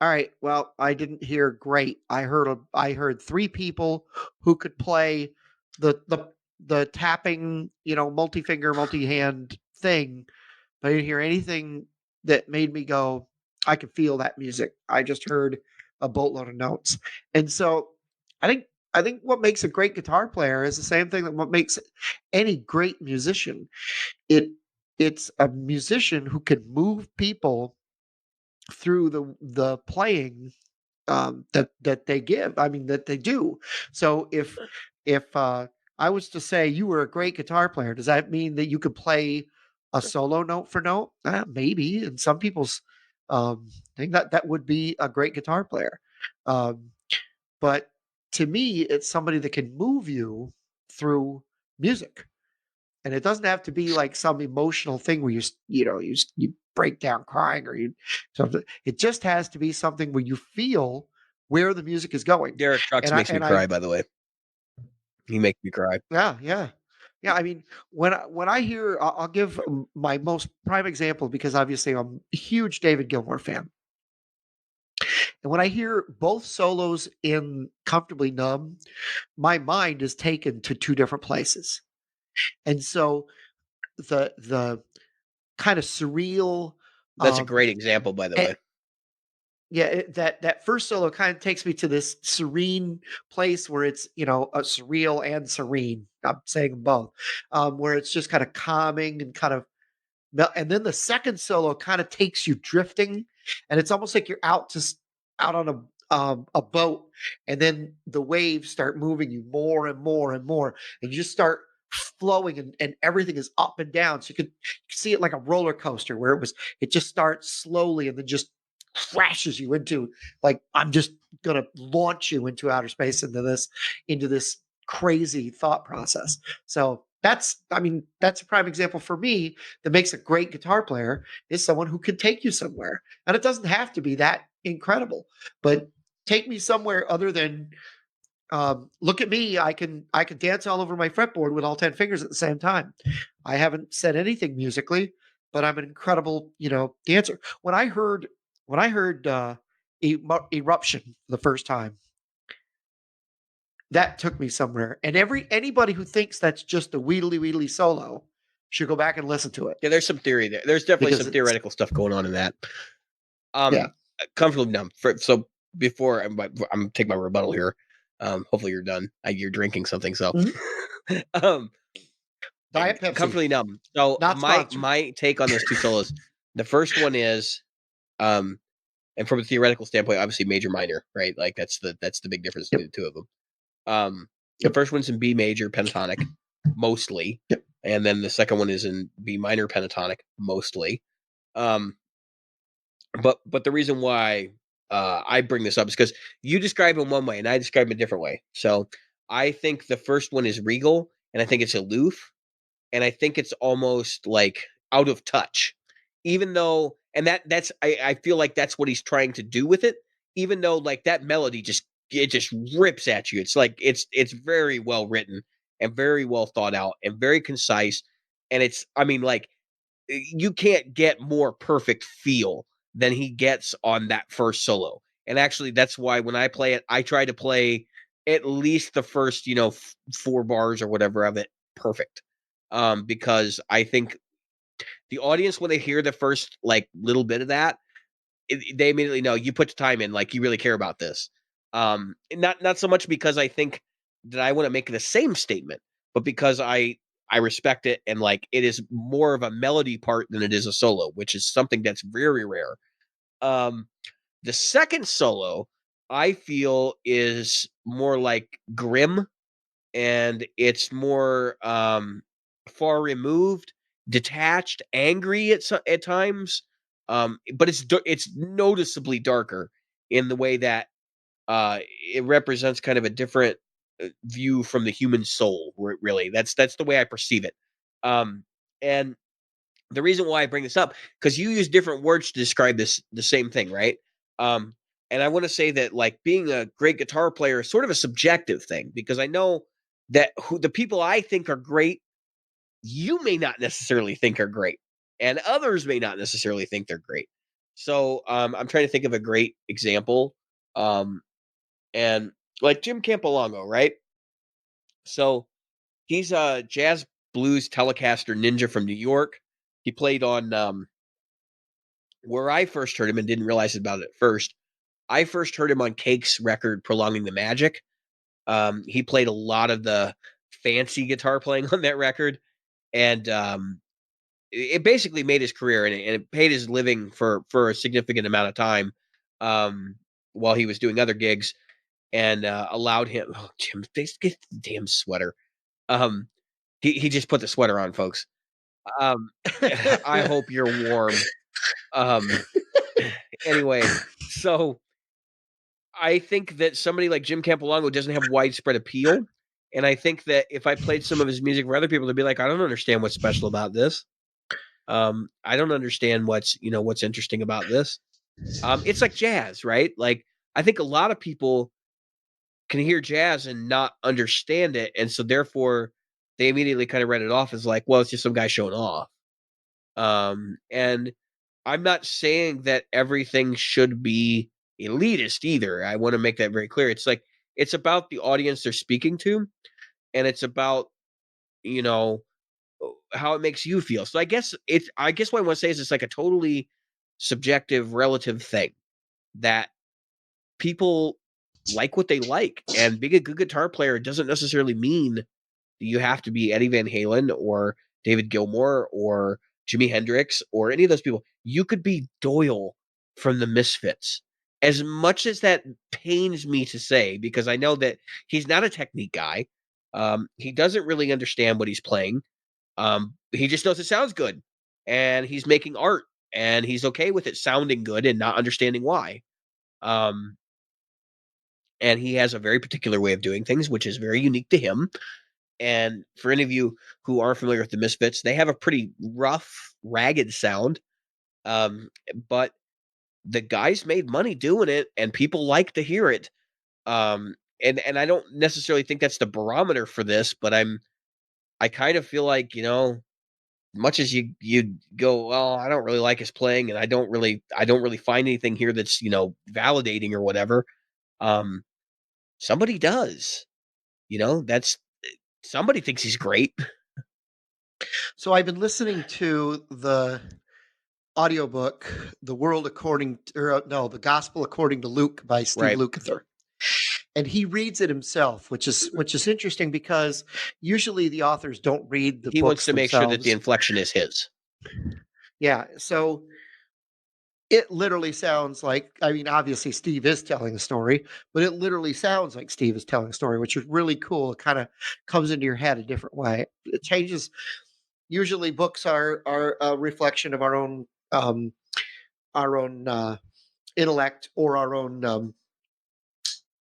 all right, well, I didn't hear great. I heard 3 people who could play the tapping, multi-finger, multi-hand thing, but I didn't hear anything that made me go, I could feel that music. I just heard a boatload of notes. And so I think what makes a great guitar player is the same thing that what makes any great musician. It's a musician who can move people through the playing that they give. I mean, that they do. So if I was to say you were a great guitar player, does that mean that you could play a solo note for note? Maybe. In some people's think that would be a great guitar player. But to me, it's somebody that can move you through music. And it doesn't have to be like some emotional thing where you break down crying or you something. It just has to be something where you feel where the music is going. Derek Trucks makes me cry, by the way. He makes me cry. Yeah. I mean, when I hear, I'll give my most prime example, because obviously I'm a huge David Gilmour fan. And when I hear both solos in Comfortably Numb, my mind is taken to 2 different places. And so the kind of surreal. That's a great example, by the way. Yeah, that first solo kind of takes me to this serene place where it's a surreal and serene. I'm saying them both, where it's just kind of calming and kind of. And then the second solo kind of takes you drifting, and it's almost like you're out on a boat, and then the waves start moving you more and more and more, and you just start flowing and everything is up and down. So you could see it like a roller coaster where it just starts slowly and then just crashes you into, like, I'm just gonna launch you into outer space, into this crazy thought process. So that's a prime example for me that makes a great guitar player, is someone who can take you somewhere. And it doesn't have to be that incredible, but take me somewhere other than, look at me, I can dance all over my fretboard with all 10 fingers at the same time. I haven't said anything musically, but I'm an incredible, dancer. When I heard Eruption the first time, that took me somewhere. And anybody who thinks that's just a wheedly wheedly solo should go back and listen to it. Yeah, there's some theory there. There's definitely Because some theoretical stuff going on in that. Yeah. Comfortably numb. So before I'm take my rebuttal here. Hopefully you're done. You're drinking something, so Diet Pepsi. comfortably numb. So Not sponsored. my take on those two solos. The first one is, and from a theoretical standpoint, obviously major minor, right? Like that's the big difference between the two of them. The first one's in B major pentatonic, mostly, and then the second one is in B minor pentatonic, mostly. But the reason why I bring this up is because you describe them one way and I describe them a different way. So I think the first one is regal, and I think it's aloof, and I think it's almost like out of touch, even though, and that's I feel like that's what he's trying to do with it, even though like that melody just rips at you. It's like it's very well written and very well thought out and very concise, and it's, I mean, like, you can't get more perfect feel than he gets on that first solo. And actually, that's why when I play it, I try to play at least the first, 4 bars or whatever of it perfect. Because I think the audience, when they hear the first like little bit of that, they immediately know you put the time in, like you really care about this. Not so much because I think that I want to make the same statement, but because I respect it, and like it is more of a melody part than it is a solo, which is something that's very rare. The second solo I feel is more like grim, and it's more far removed, detached, angry at times. But it's noticeably darker in the way that it represents kind of a different view from the human soul. Really, that's the way I perceive it. And the reason why I bring this up, because you use different words to describe the same thing, right? Um, and I want to say that like being a great guitar player is sort of a subjective thing, because I know that the people I think are great, you may not necessarily think are great, and others may not necessarily think they're great. So I'm trying to think of a great example, and like Jim Campolongo, right? So he's a jazz blues Telecaster ninja from New York. He played on where I first heard him and didn't realize about it at first. I first heard him on Cake's record "Prolonging the Magic." He played a lot of the fancy guitar playing on that record, and it basically made his career, and it paid his living for a significant amount of time, while he was doing other gigs, and allowed him. Oh, Jim, get the damn sweater. Um, he just put the sweater on, folks. I hope you're warm. Anyway, so I think that somebody like Jim Campolongo doesn't have widespread appeal, and I think that if I played some of his music for other people, they'd be like, "I don't understand what's special about this. I don't understand what's interesting about this." It's like jazz, right? Like I think a lot of people can hear jazz and not understand it, and so therefore they immediately kind of write it off as like, well, it's just some guy showing off. And I'm not saying that everything should be elitist either. I want to make that very clear. It's like it's about the audience they're speaking to, and it's about you know how it makes you feel. So I guess what I want to say is it's like a totally subjective, relative thing that people like what they like, and being a good guitar player doesn't necessarily mean that you have to be Eddie Van Halen or David Gilmour or Jimi Hendrix or any of those people. You could be Doyle from the Misfits. As much as that pains me to say, because I know that he's not a technique guy, He doesn't really understand what he's playing. He just knows it sounds good, and he's making art, and he's okay with it sounding good and not understanding why. Um, and he has a very particular way of doing things, which is very unique to him. And for any of you who aren't familiar with the Misfits, they have a pretty rough, ragged sound. But the guys made money doing it, and people like to hear it. And I don't necessarily think that's the barometer for this, but I kind of feel like, much as you go, well, I don't really like his playing, and I don't really find anything here that's validating or whatever. Somebody does, that's somebody thinks he's great. So I've been listening to the audiobook, The Gospel According to Luke by Steve Right. Lukather. And he reads it himself, which is interesting because usually the authors don't read the He books wants to make sure that the themselves. inflection is his. Yeah, so it literally sounds like, I mean, obviously Steve is telling a story, but it literally sounds like Steve is telling a story, which is really cool. It kind of comes into your head a different way. It changes. Usually books are a reflection of our own intellect or our own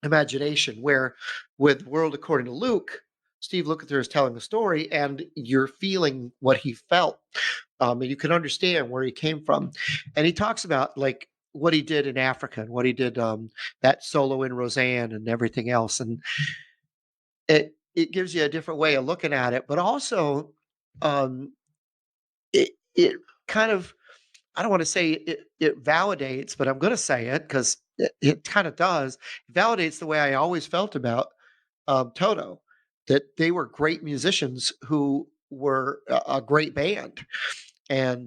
imagination, where with World According to Luke, Steve Lukather is telling a story and you're feeling what he felt. And you can understand where he came from. And he talks about like what he did in Africa and what he did, that solo in Roseanne and everything else. And it gives you a different way of looking at it, but also um, it kind of, I don't want to say it validates, but I'm going to say it because it kind of does. It validates the way I always felt about Toto, that they were great musicians who were a great band. And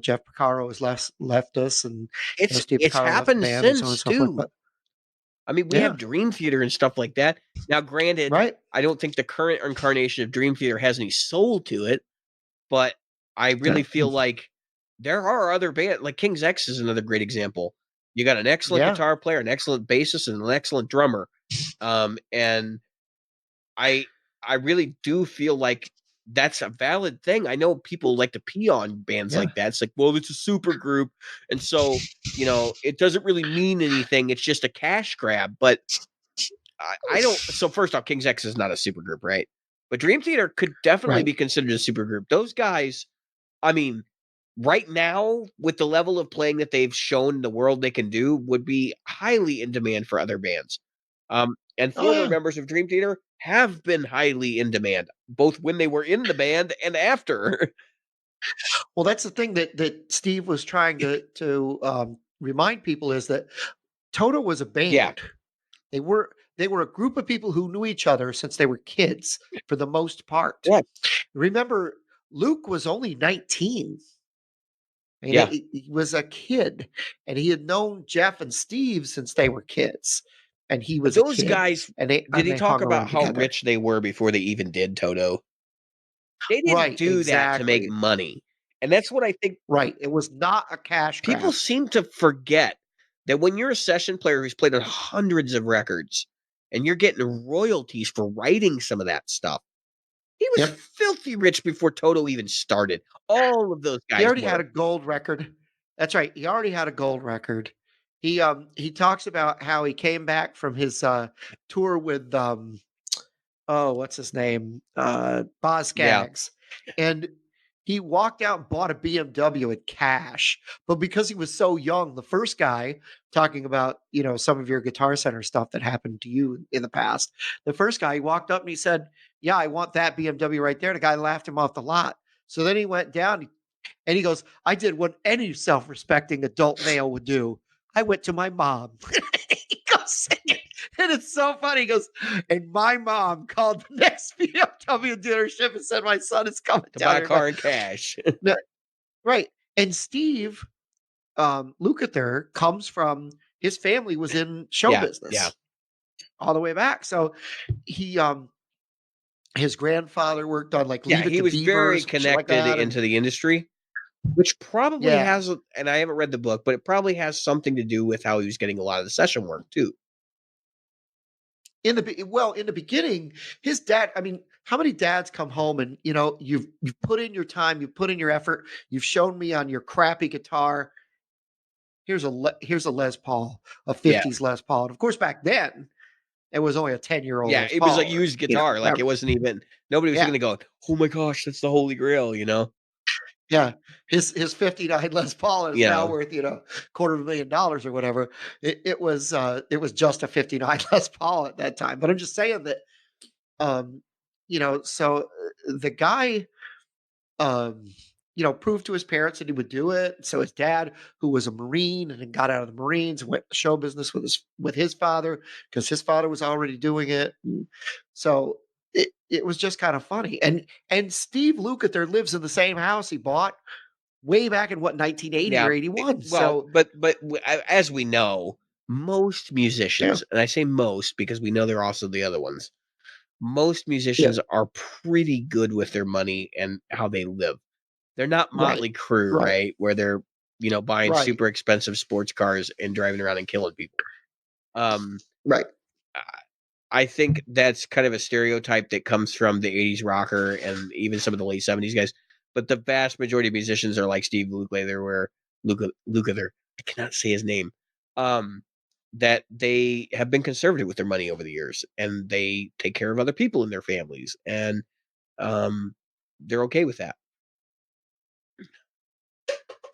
Jeff Porcaro has left us, and Steve It's Porcaro left the happened band, and so on and since so forth. too. But I mean, we yeah, have Dream Theater and stuff like that. Now, granted, right, I don't think the current incarnation of Dream Theater has any soul to it, but I really feel like there are other bands, like King's X is another great example. You got an excellent yeah, guitar player, an excellent bassist, and an excellent drummer. And I really do feel like that's a valid thing. I know people like to pee on bands yeah. like that. It's like, well, it's a super group, and so it doesn't really mean anything. It's just a cash grab. But I don't. So first off, King's X is not a super group, right? But Dream Theater could definitely Right. be considered a super group. Those guys, I mean, right now with the level of playing that they've shown the world they can do, would be highly in demand for other bands. And Oh former yeah. members of Dream Theater have been highly in demand, both when they were in the band and after. Well, that's the thing that Steve was trying to remind people is that Toto was a Yeah. band. They were a group of people who knew each other since they were kids for the most part. Yeah. Remember, Luke was only 19. I mean, Yeah. he was a kid, and he had known Jeff and Steve since they were kids, and he But was a those kid. guys, And did he they talk hung about around how together. rich they were before they even did Toto? They didn't Right, do that to make exactly. money. And that's what I think Right. It was not a cash people grab. seem to forget, that when you're a session player who's played on hundreds of records and you're getting royalties for writing some of that stuff, he was Yep. filthy rich before Toto even started. All of those He guys already had were. a gold record. That's right. He already had a gold record. He talks about how he came back from his tour with what's his name? Boz Yeah. Skaggs. And he walked out and bought a BMW in cash. But because he was so young, the first guy talking about, some of your Guitar Center stuff that happened to you in the past, the first guy, he walked up and he said, "Yeah, I want that BMW right there." The guy laughed him off the lot. So then he went down and he goes, "I did what any self-respecting adult male would do. I went to my mom." He goes, and it's so funny. He goes, "And my mom called the next BMW dealership and said, my son is coming To down buy a here." car in cash. No, right. And Steve Lukather comes from, his family was in show Yeah. Yeah. business all the way back. So he his grandfather worked on like Yeah. Leave It He to was very Beavers and shit like connected that. into the industry, which probably Yeah. has, and I haven't read the book, but it probably has something to do with how he was getting a lot of the session work too. in the beginning, his dad, I mean, how many dads come home and, you've put in your time, you've put in your effort, you've shown me on your crappy guitar. Here's a Les Paul, a Yeah. 50s Les Paul. And of course, back then, it was only a 10-year-old Yeah, Les it was Paul. like used guitar. Like it wasn't even, nobody was Yeah. going to go, oh my gosh, that's the Holy Grail, Yeah, his 59 Les Paul is now Yeah. worth $250,000 or whatever. It was just a 59 Les Paul at that time. But I'm just saying that so the guy proved to his parents that he would do it. So his dad, who was a Marine and then got out of the Marines, went to show business with his father because his father was already doing it. And so it was just kind of funny. And Steve Lukather lives in the same house he bought way back in 1980 Yeah. or 81. Well, So but as we know, most musicians, and I say most because we know there are also the other ones, most musicians are pretty good with their money and how they live. They're not Motley Crue, right? Where they're, buying super expensive sports cars and driving around and killing people. Right. I think that's kind of a stereotype that comes from the 80s rocker and even some of the late 70s guys. But the vast majority of musicians are like Steve Lukather, Lukather, I cannot say his name, that they have been conservative with their money over the years and they take care of other people in their families. And they're okay with that.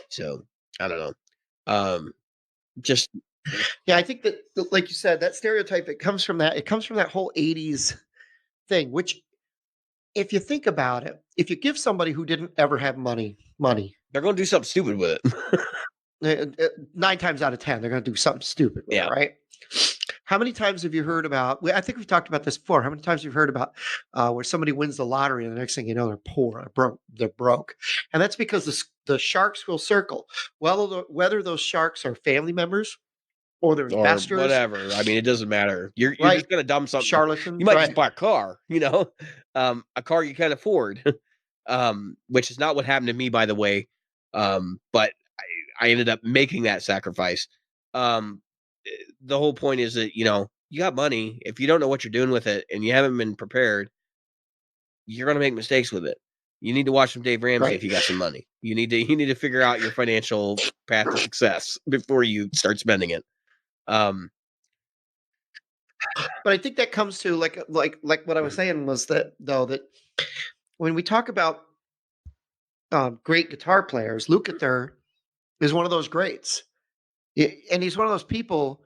So I don't know. Just Yeah, I think that, like you said, that stereotype, it comes from that whole 80s thing, which, if you think about it, if you give somebody who didn't ever have money, they're going to do something stupid with it. 9 times out of 10, they're going to do something stupid with it, right? How many times have you heard about, I think we've talked about this before, how many times have you heard about where somebody wins the lottery and the next thing you know, they're poor, they're broke. And that's because the sharks will circle. Whether those sharks are family members or they're or investors, whatever. I mean, it doesn't matter. You're just going to dump something. Charlatans, You might just buy a car, a car you can't afford, which is not what happened to me, by the way. But I ended up making that sacrifice. The whole point is that, you got money. If you don't know what you're doing with it and you haven't been prepared, you're going to make mistakes with it. You need to watch some Dave Ramsey if you got some money. You need to figure out your financial path to success before you start spending it. But I think that comes to like what I was saying was that when we talk about great guitar players, Lukather is one of those greats, and he's one of those people.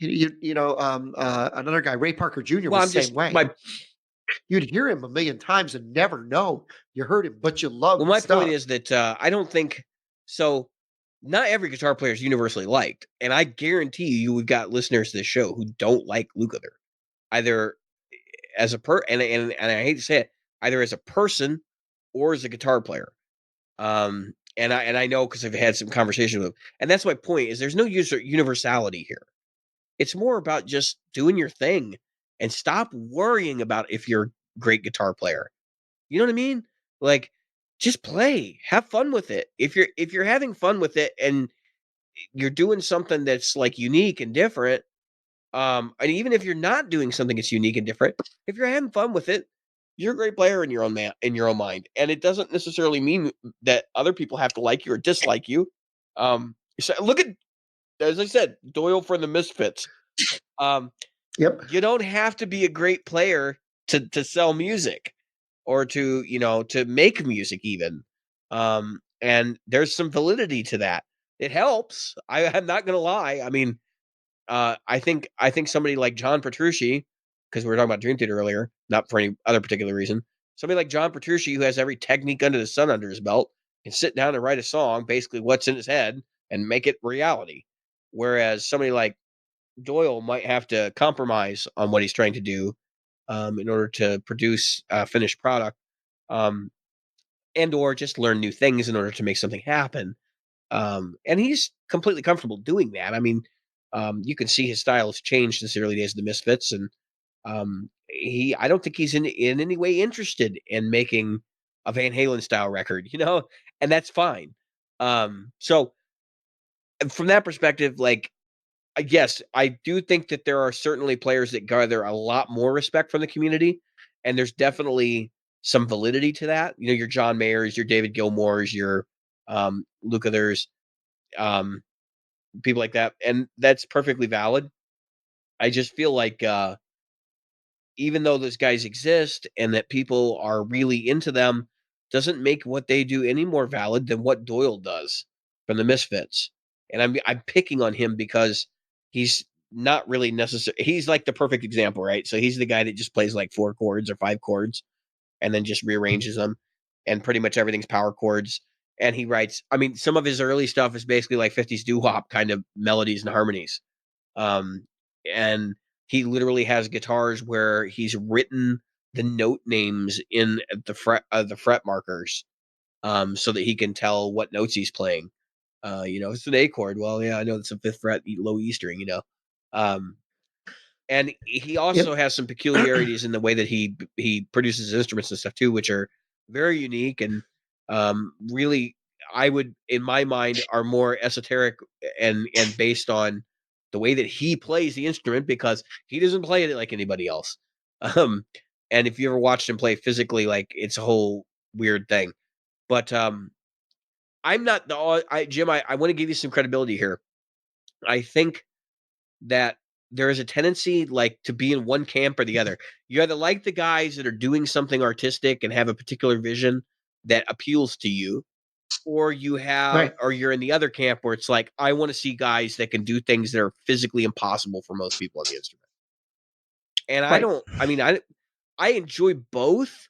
Another guy, Ray Parker Jr. was the same way. You'd hear him a million times and never know you heard him, but you love. Well, my point is that I don't think so. Not every guitar player is universally liked, and I guarantee you've got listeners to this show who don't like Lukather, either as a and I hate to say it, either as a person or as a guitar player. And I know because I've had some conversation with him, and that's my point. Is there's no universality here. It's more about just doing your thing and stop worrying about if you're a great guitar player. You know what I mean? Like, just play, have fun with it. If you're having fun with it and you're doing something that's like unique and different, and even if you're not doing something that's unique and different, if you're having fun with it, you're a great player in your own in your own mind. And it doesn't necessarily mean that other people have to like you or dislike you. So look at, as I said, Doyle for the Misfits. Yep. You don't have to be a great player to sell music or to make music even. And there's some validity to that. It helps. I'm not gonna lie. I mean, I think somebody like John Petrucci, because we were talking about Dream Theater earlier, not for any other particular reason. Somebody like John Petrucci, who has every technique under the sun under his belt, can sit down and write a song, basically what's in his head, and make it reality. Whereas somebody like Doyle might have to compromise on what he's trying to do in order to produce a finished product, and or just learn new things in order to make something happen. And he's completely comfortable doing that. I mean, you can see his style has changed since the early days of the Misfits, and I don't think he's in any way interested in making a Van Halen style record, and that's fine. So from that perspective, like, yes, I do think that there are certainly players that garner a lot more respect from the community, and there's definitely some validity to that. You know, your John Mayers, your David Gilmores, your Luke Others, people like that, and that's perfectly valid. I just feel like even though those guys exist and that people are really into them, doesn't make what they do any more valid than what Doyle does from the Misfits. And I'm picking on him because he's not really necessary. He's like the perfect example, right? So he's the guy that just plays like 4 chords or 5 chords and then just rearranges them, and pretty much everything's power chords. And he writes. I mean, some of his early stuff is basically like 50s doo wop kind of melodies and harmonies. Um, and he literally has guitars where he's written the note names in the fret markers, so that he can tell what notes he's playing. It's an A chord. Well, yeah, I know it's a 5th fret low E string. Um, and he also has some peculiarities in the way that he produces his instruments and stuff too, which are very unique and really, I would, in my mind, are more esoteric and based on the way that he plays the instrument, because he doesn't play it like anybody else. Um, and if you ever watched him play physically, like, it's a whole weird thing. But I'm not Jim. I want to give you some credibility here. I think that there is a tendency like to be in one camp or the other. You either like the guys that are doing something artistic and have a particular vision that appeals to you, or you're in the other camp where it's like, I want to see guys that can do things that are physically impossible for most people on the instrument. And I enjoy both,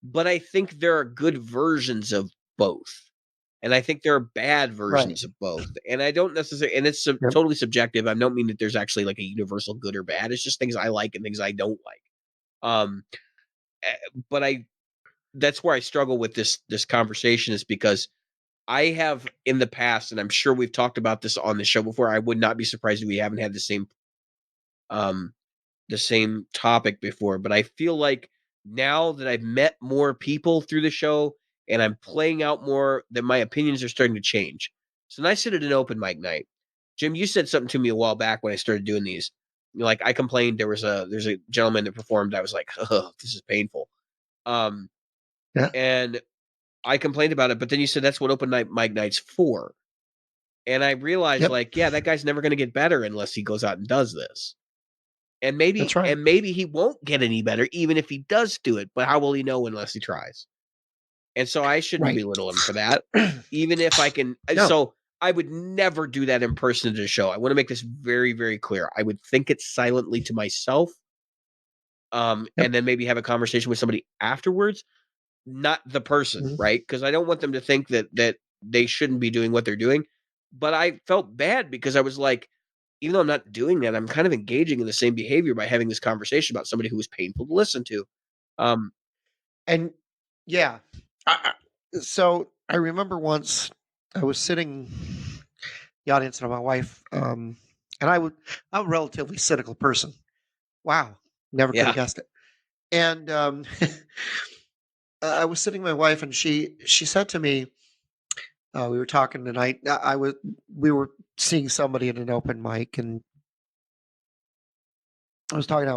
but I think there are good versions of both. And I think there are bad versions of both. And I don't necessarily, and it's totally subjective. I don't mean that there's actually like a universal good or bad. It's just things I like and things I don't like. But that's where I struggle with this conversation, is because I have in the past, and I'm sure we've talked about this on the show before. I would not be surprised if we haven't had the same topic before, but I feel like now that I've met more people through the show and I'm playing out more, that my opinions are starting to change. So when I sit at an open mic night, Jim, you said something to me a while back when I started doing these. Like, I complained there's a gentleman that performed. I was like, oh, this is painful. And I complained about it, but then you said that's what open mic night's for. And I realized, that guy's never going to get better unless he goes out and does this. And maybe he won't get any better even if he does do it, but how will he know unless he tries? And so I shouldn't belittle him for that, even if I can. No. So I would never do that in person at a show. I want to make this very, very clear. I would think it silently to myself, and then maybe have a conversation with somebody afterwards, not the person, right? Because I don't want them to think that they shouldn't be doing what they're doing. But I felt bad because I was like, even though I'm not doing that, I'm kind of engaging in the same behavior by having this conversation about somebody who was painful to listen to. And yeah, so I remember once I was sitting in the audience and my wife, and I'm a relatively cynical person. Wow, never could have guessed it. And I was sitting with my wife, and she said to me, we were talking tonight. We were seeing somebody at an open mic, and I was talking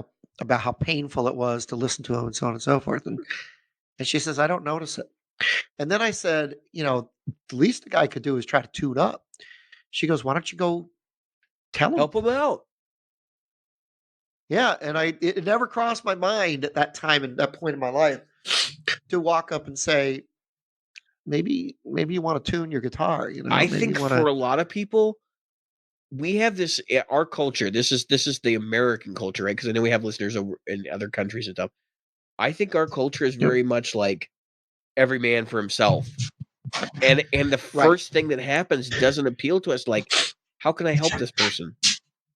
about how painful it was to listen to him and so on and so forth. And she says, I don't notice it. And then I said, the least the guy could do is try to tune up. She goes, why don't you go tell him? Help him out. Yeah. And it never crossed my mind at that time, at that point in my life, to walk up and say, maybe you want to tune your guitar. I think for a lot of people, we have this, our culture, this is the American culture, right? Because I know we have listeners over in other countries and stuff. I think our culture is very much like every man for himself. And the first thing that happens doesn't appeal to us. Like, how can I help this person?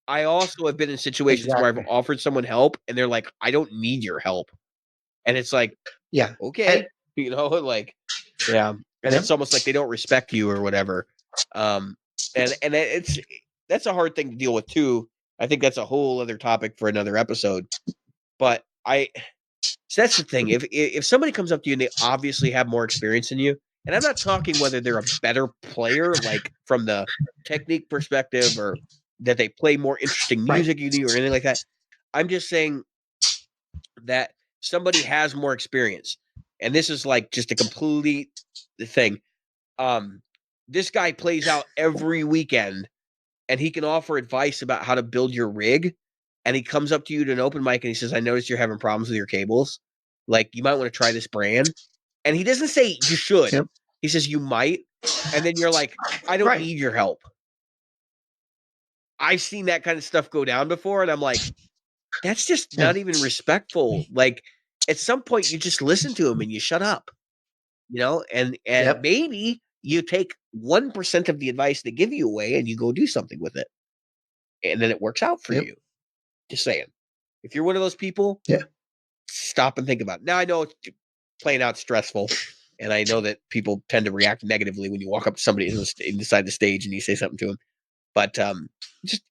I also have been in situations where I've offered someone help and they're like, I don't need your help. And it's like, okay, and it's almost like they don't respect you or whatever. And that's a hard thing to deal with too. I think that's a whole other topic for another episode. But so that's the thing. If somebody comes up to you and they obviously have more experience than you, and I'm not talking whether they're a better player, like from the technique perspective or that they play more interesting music you do or anything like that. I'm just saying that somebody has more experience, and this is like just a complete thing. This guy plays out every weekend, and he can offer advice about how to build your rig. And he comes up to you to an open mic and he says, "I noticed you're having problems with your cables. Like, you might want to try this brand." And he doesn't say you should. Yep. He says you might. And then you're like, "I don't need your help." I've seen that kind of stuff go down before, and I'm like, that's just not even respectful. Like, at some point, you just listen to him and you shut up, and maybe you take 1% of the advice they give you away and you go do something with it, and then it works out for you. Just saying, if you're one of those people, stop and think about it. Now, I know playing out's stressful, and I know that people tend to react negatively when you walk up to somebody inside the stage and you say something to them. But just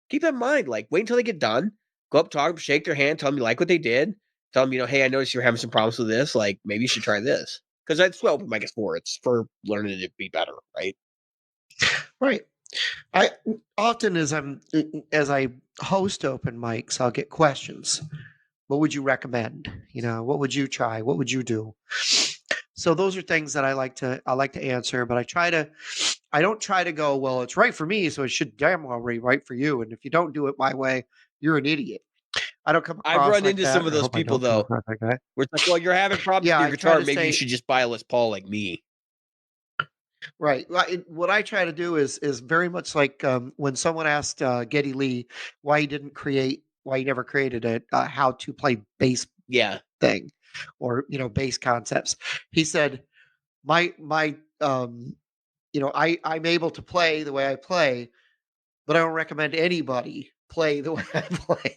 keep that in mind. Like, wait until they get done. Go up, talk to them, shake their hand, tell them you like what they did. Tell them, hey, I noticed you're having some problems with this. Like, maybe you should try this. Because that's what open mic is for. It's for learning to be better, right? Right. I often, as I host open mics, I'll get questions. What would you recommend? What would you try? What would you do? So those are things that I like to answer, but I don't try to go, well, it's right for me, so it should damn well be right for you. And if you don't do it my way, you're an idiot. I don't come across I've run like into that, some of those people, though. Where it's like, well, you're having problems with your guitar. Maybe you should just buy a Les Paul like me. Right. What I try to do is very much like when someone asked Geddy Lee why he never created a how to play bass thing or bass concepts. He said, I'm able to play the way I play, but I don't recommend anybody play the way I play.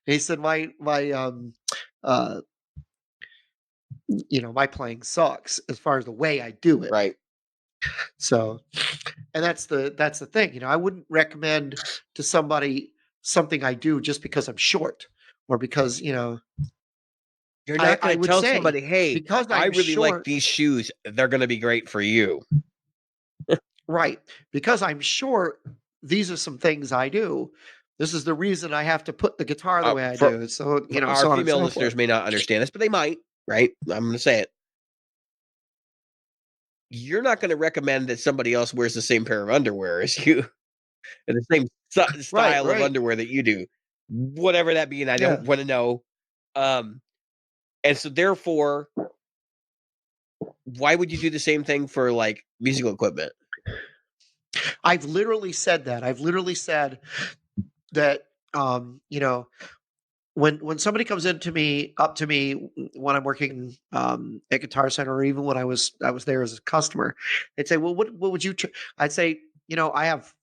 He said my playing sucks as far as the way I do it. Right. So, and that's the thing. I wouldn't recommend to somebody something I do just because I'm short or because you're not going to tell somebody, hey, because I really like these shoes, they're going to be great for you. Right. Because I'm short, these are some things I do. This is the reason I have to put the guitar the way I do. So, our so female listeners may not understand this, but they might, right? I'm going to say it. You're not going to recommend that somebody else wears the same pair of underwear as you and the same style of underwear that you do, whatever that be. And I don't want to know. And so therefore, why would you do the same thing for like musical equipment? I've literally said that. I've literally said that, when somebody comes up to me when I'm working at Guitar Center, or even when I was there as a customer, they'd say, well, what would you I'd say,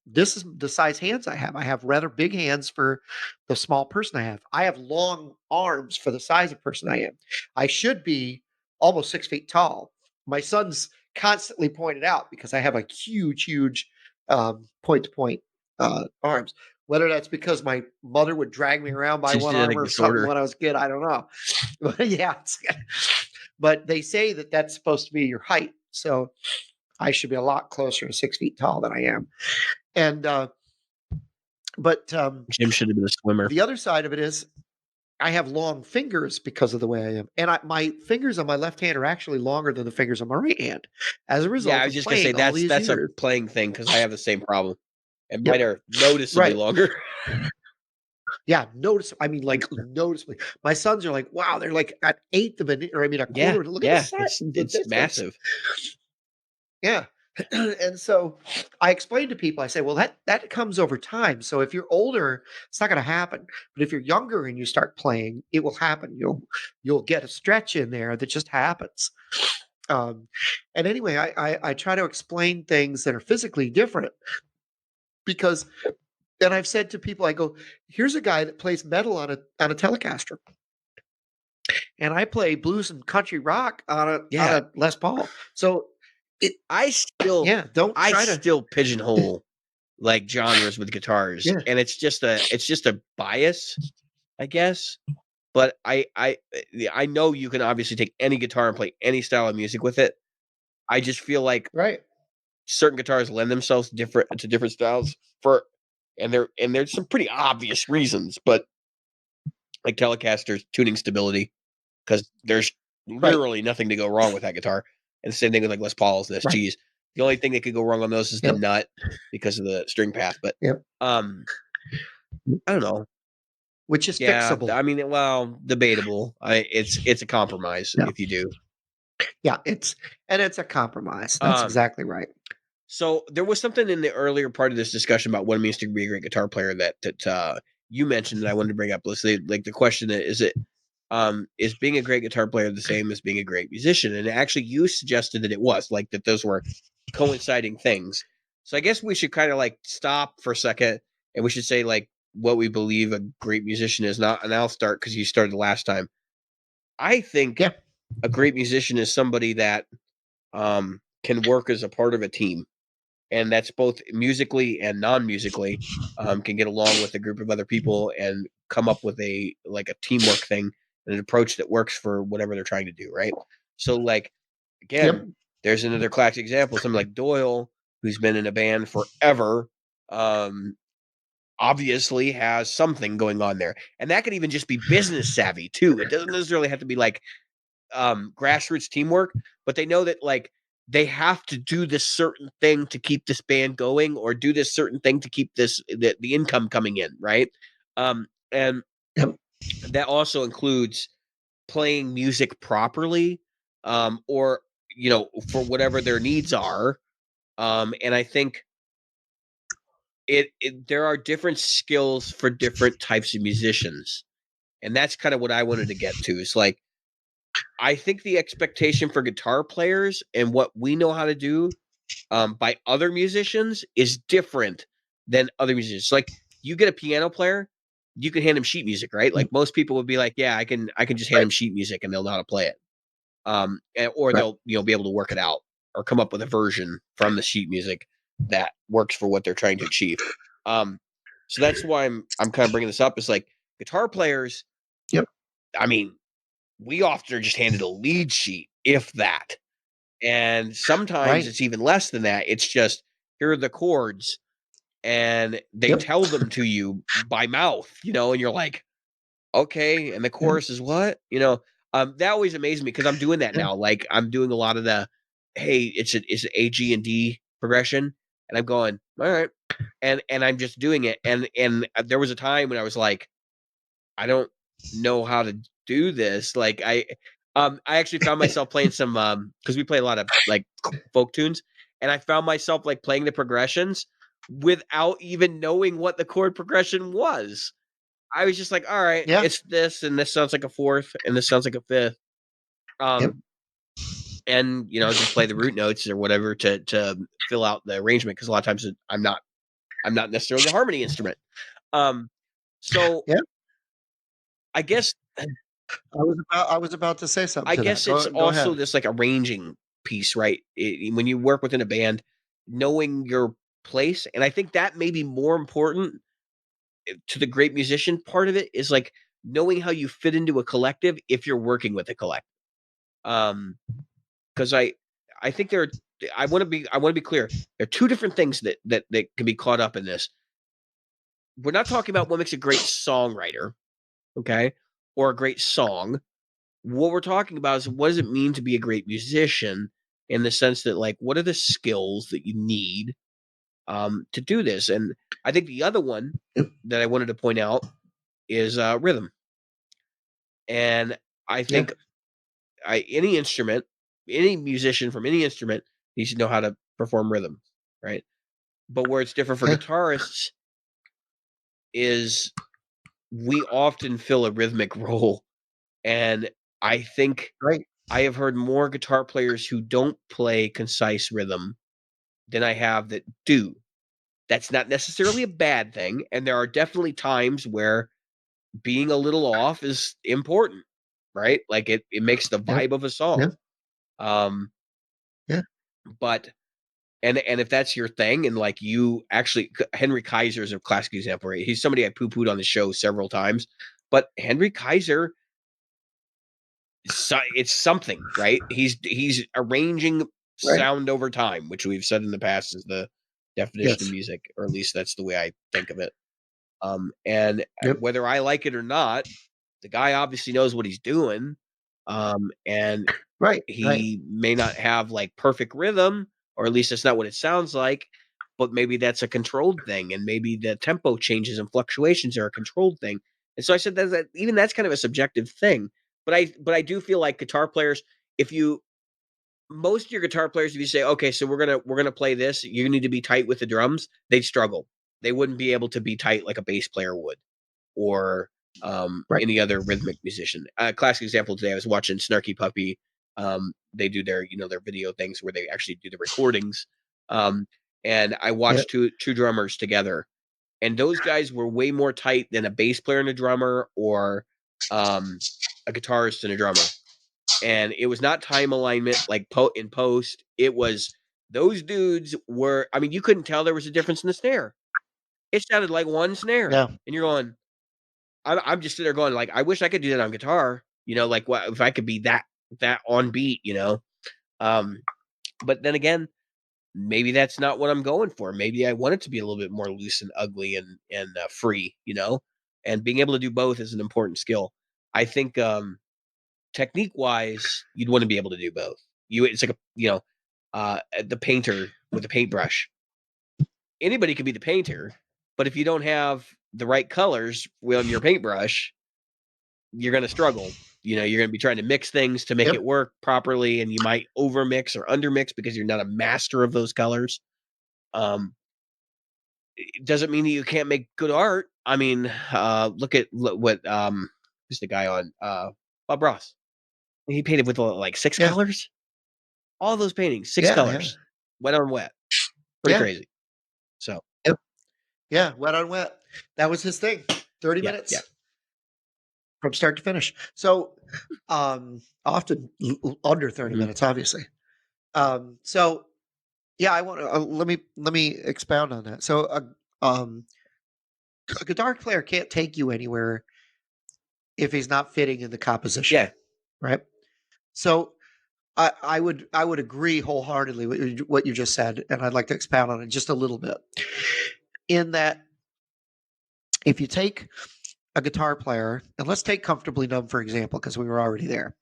this is the size hands I have. I have rather big hands for the small person I have. I have long arms for the size of person I am. I should be almost 6 feet tall. My son's constantly pointed out because I have a huge point to point arms. Whether that's because my mother would drag me around by one arm or something when I was a kid, I don't know. But yeah, but they say that that's supposed to be your height. So I should be a lot closer to 6 feet tall than I am. And but Jim should have been a swimmer. The other side of it is I have long fingers because of the way I am. And my fingers on my left hand are actually longer than the fingers on my right hand. As a result, I was just going to say that's a playing thing because I have the same problem. And mine are noticeably longer. Yeah, I mean, like noticeably. My sons are like, wow, they're like an eighth of an, or I mean, a quarter. Look at the size. It's massive. Yeah. And so I explain to people, I say, well, that comes over time. So if you're older, it's not going to happen. But if you're younger and you start playing, it will happen. You'll get a stretch in there that just happens. And anyway, I try to explain things that are physically different because, and I've said to people, I go, here's a guy that plays metal on a Telecaster. And I play blues and country rock on a Les Paul. So I still pigeonhole like genres with guitars, and it's just a bias, I guess. But I know you can obviously take any guitar and play any style of music with it. I just feel like certain guitars lend themselves to different styles and there's some pretty obvious reasons, but like Telecaster's tuning stability, because there's literally nothing to go wrong with that guitar. And the same thing with like Les Pauls and SGs. The only thing that could go wrong on those is the nut because of the string path. But I don't know. Which is fixable. I mean, well, debatable. It's a compromise if you do. Yeah, it's a compromise. That's exactly right. So there was something in the earlier part of this discussion about what it means to be a great guitar player that you mentioned that I wanted to bring up. Let's say, like, the question is being a great guitar player the same as being a great musician? And actually, you suggested that it was, like, that those were coinciding things. So I guess we should kind of like stop for a second, and we should say like what we believe a great musician is. Not, and I'll start because you started the last time. I think a great musician is somebody that can work as a part of a team. And that's both musically and non-musically, can get along with a group of other people and come up with a teamwork thing, an approach that works for whatever they're trying to do, right? So, like, again, there's another classic example. Something like Doyle, who's been in a band forever, obviously has something going on there. And that could even just be business savvy, too. It doesn't necessarily have to be, like, grassroots teamwork, but they know that, like, they have to do this certain thing to keep this band going, or do this certain thing to keep the income coming in, right? And that also includes playing music properly, or for whatever their needs are. And I think there are different skills for different types of musicians, and that's kind of what I wanted to get to. Is like, I think the expectation for guitar players and what we know how to do by other musicians is different than other musicians. Like, you get a piano player, you can hand him sheet music, right? Like, most people would be like, yeah, I can just hand him sheet music and they'll know how to play it. Or they'll be able to work it out or come up with a version from the sheet music that works for what they're trying to achieve. So that's why I'm kind of bringing this up. Is like, guitar players. I mean, we often are just handed a lead sheet, if that. And sometimes it's even less than that. It's just, here are the chords, and they tell them to you by mouth, and you're like, okay, and the chorus is what? That always amazes me, because I'm doing that now. Like, I'm doing a lot of the, hey, it's an A, G, and D progression, and I'm going, all right, and I'm just doing it. And there was a time when I was like, I don't know how to do this. Like, I actually found myself playing some, because we play a lot of like folk tunes, and I found myself like playing the progressions without even knowing what the chord progression was. I was just like, all right, it's this, and this sounds like a fourth, and this sounds like a fifth. And just play the root notes or whatever to fill out the arrangement, because a lot of times I'm not necessarily a harmony instrument. So I guess I was about to say something. I guess it's also this like arranging piece, right? When you work within a band, knowing your place, and I think that may be more important to the great musician part of it, is like knowing how you fit into a collective if you're working with a collective. Because I think I want to be clear. There are two different things that can be caught up in this. We're not talking about what makes a great songwriter, okay, or a great song. What we're talking about is, what does it mean to be a great musician, in the sense that, like, what are the skills that you need to do this? And I think the other one that I wanted to point out is rhythm. And I think any musician from any instrument needs to know how to perform rhythm, right? But where it's different for guitarists is we often fill a rhythmic role. And I think I have heard more guitar players who don't play concise rhythm than I have that do. That's not necessarily a bad thing, and there are definitely times where being a little off is important, right? Like, it makes the vibe of a song. But and if that's your thing, and like, you actually, Henry Kaiser is a classic example, right? He's somebody I poo-pooed on the show several times, but Henry Kaiser, it's something, right? He's arranging sound over time, which we've said in the past is the definition of Yes. music, or at least that's the way I think of it. And Yep. whether I like it or not, the guy obviously knows what he's doing. And Right. he may not have like perfect rhythm, or at least that's not what it sounds like, but maybe that's a controlled thing, and maybe the tempo changes and fluctuations are a controlled thing. And so I said that even that's kind of a subjective thing. But I do feel like guitar players, if you most of your guitar players, if you say, okay, so we're gonna play this, you need to be tight with the drums, they'd struggle. They wouldn't be able to be tight like a bass player would, or Right. any other rhythmic musician. Classic example today, I was watching Snarky Puppy. They do their their video things where they actually do the recordings. And I watched two drummers together, and those guys were way more tight than a bass player and a drummer, or a guitarist and a drummer. And it was not time alignment like in post. It was those dudes were. I mean, you couldn't tell there was a difference in the snare. It sounded like one snare, Yeah. and you're going. I'm just sitting there going like, I wish I could do that on guitar. Like what if I could be that on beat. But then again, maybe that's not what I'm going for. Maybe I want it to be a little bit more loose and ugly and free. And being able to do both is an important skill. I think technique wise, you'd want to be able to do both. It's like the painter with a paintbrush. Anybody can be the painter, but if you don't have the right colors on your paintbrush, you're going to struggle. You're going to be trying to mix things to make it work properly, and you might overmix or undermix because you're not a master of those colors. It doesn't mean that you can't make good art. I mean, look what who's the guy on Bob Ross? He painted with like 6 colors. All those paintings, 6 colors, wet on wet. Pretty crazy. So wet on wet. That was his thing. 30 minutes. Yeah. From start to finish. So often under 30 minutes, obviously. So yeah, I want to let me expound on that. So a guitar player can't take you anywhere if he's not fitting in the composition. Yeah. Right. So I would agree wholeheartedly with what you just said, and I'd like to expound on it just a little bit. In that, if you take a guitar player, and let's take Comfortably Numb for example, because we were already there.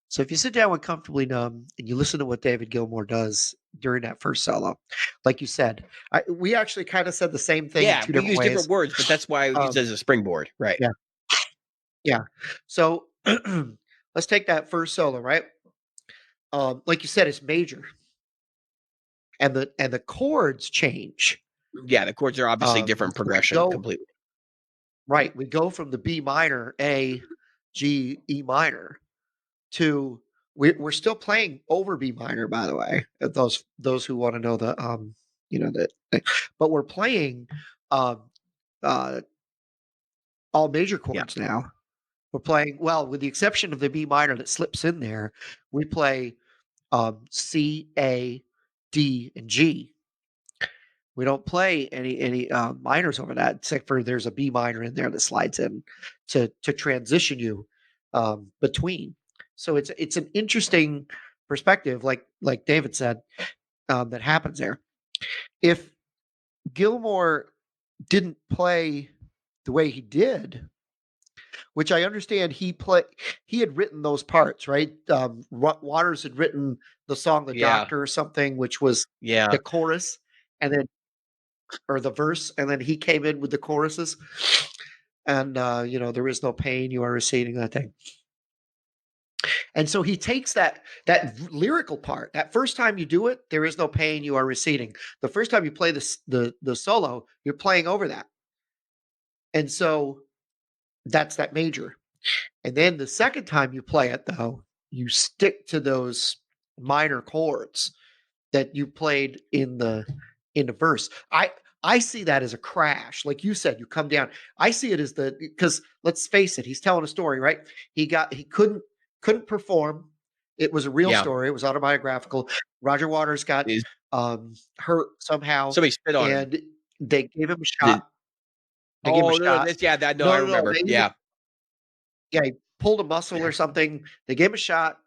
So if you sit down with Comfortably Numb and you listen to what David Gilmour does during that first solo, like you said, we actually kind of said the same thing. Yeah, two we different use ways. different words, but that's why I use it as a springboard, right? Yeah. So let's take that first solo, right? Like you said, it's major, and the chords change. Yeah, the chords are obviously different progression completely. Right, we go from the B minor, A, G, E minor to we're still playing over B minor, by the way. Those who want to know the but we're playing all major chords now. We're playing, well, with the exception of the B minor that slips in there, we play C, A, D, and G. We don't play any minors over that, except for there's a B minor in there that slides in to transition you between. So it's an interesting perspective, like David said, that happens there. If Gilmour didn't play the way he did, which I understand he had written those parts, right? Waters had written the song "The Doctor" or something, which was the chorus, and then or the verse, and then he came in with the choruses. And there is no pain, you are receding, that thing. And so he takes that lyrical part. That first time you do it, there is no pain, you are receding. The first time you play the solo, you're playing over that. And so that's that major. And then the second time you play it, though, you stick to those minor chords that you played in the verse. I see that as a crash. Like you said, you come down. I see it as because let's face it, he's telling a story, right? He couldn't perform. It was a real story. It was autobiographical. Roger Waters got hurt somehow. Somebody spit on him. And they gave him a shot. I remember. Yeah, he pulled a muscle or something. They gave him a shot.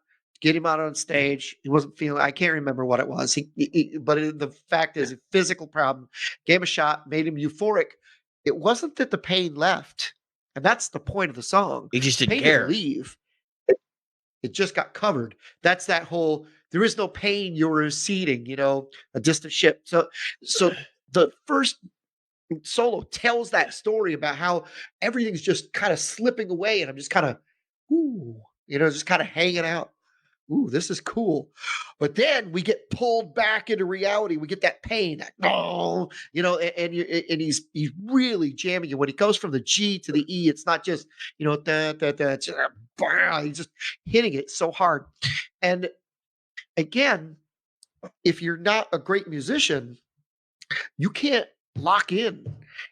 get him out on stage. He wasn't feeling. I can't remember what it was. But the fact is, a physical problem. Gave him a shot, made him euphoric. It wasn't that the pain left, and that's the point of the song. He just The didn't pain didn't care. leave. It just got covered. That's that whole. There is no pain. You're receding. A distant ship. So the first solo tells that story about how everything's just kind of slipping away, and I'm just kind of, just kind of hanging out. Ooh, this is cool. But then we get pulled back into reality. We get that pain, and he's really jamming you. When he goes from the G to the E, it's not just, he's just hitting it so hard. And again, if you're not a great musician, you can't lock in.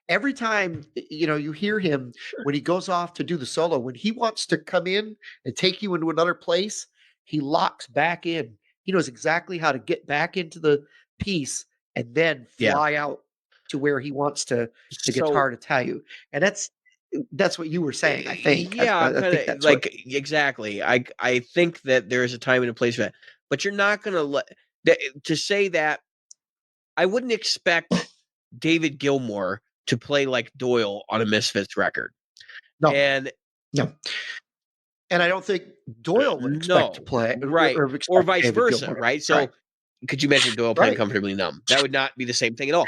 Every time, you hear him when he goes off to do the solo, when he wants to come in and take you into another place, he locks back in. He knows exactly how to get back into the piece and then fly out to where he wants the guitar to tell you. And that's what you were saying, I think. Yeah, I'm I kind think of like exactly. I think that there is a time and a place for that, but you're not going to let to say that. I wouldn't expect David Gilmour to play like Doyle on a Misfits record. No. And and I don't think Doyle would expect to play, right, or vice versa, right? So, could you imagine Doyle playing Comfortably Numb? That would not be the same thing at all.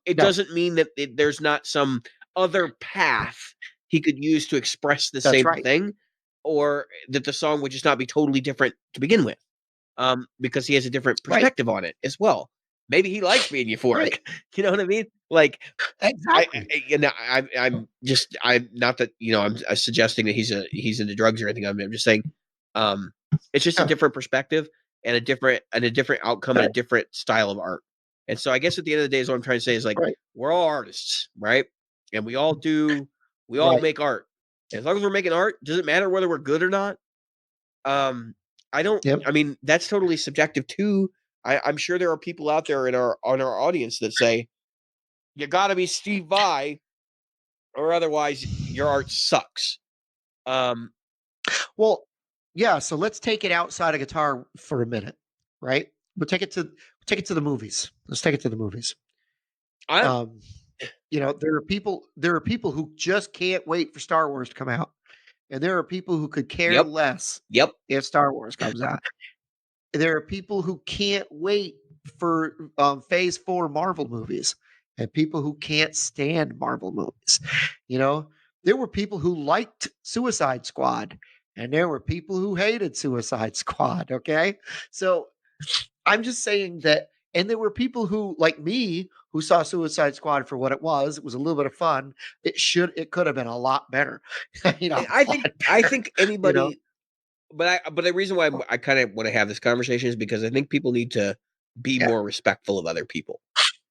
It doesn't mean that there's not some other path he could use to express the same thing, or that the song would just not be totally different to begin with, because he has a different perspective on it as well. Maybe he likes being euphoric. You know what I mean? Like, exactly. I'm not that I'm suggesting that he's into drugs or anything. I'm just saying, it's just a different perspective and a different outcome and a different style of art. And so I guess at the end of the day, is what I'm trying to say is like we're all artists, right? And we all make art. And as long as we're making art, does it matter whether we're good or not? I don't. I mean, that's totally subjective too. I'm sure there are people out there on our audience that say, you got to be Steve Vai, or otherwise your art sucks. Well, yeah. So let's take it outside of guitar for a minute, right? We'll take it to the movies. Let's take it to the movies. There are people who just can't wait for Star Wars to come out, and there are people who could care less if Star Wars comes out. There are people who can't wait for Phase 4 Marvel movies, and people who can't stand Marvel movies. There were people who liked Suicide Squad, and there were people who hated Suicide Squad. Okay, so I'm just saying that. And there were people who, like me, who saw Suicide Squad for what it was. It was a little bit of fun. It could have been a lot better. I think anybody. But the reason why I kind of want to have this conversation is because I think people need to be more respectful of other people.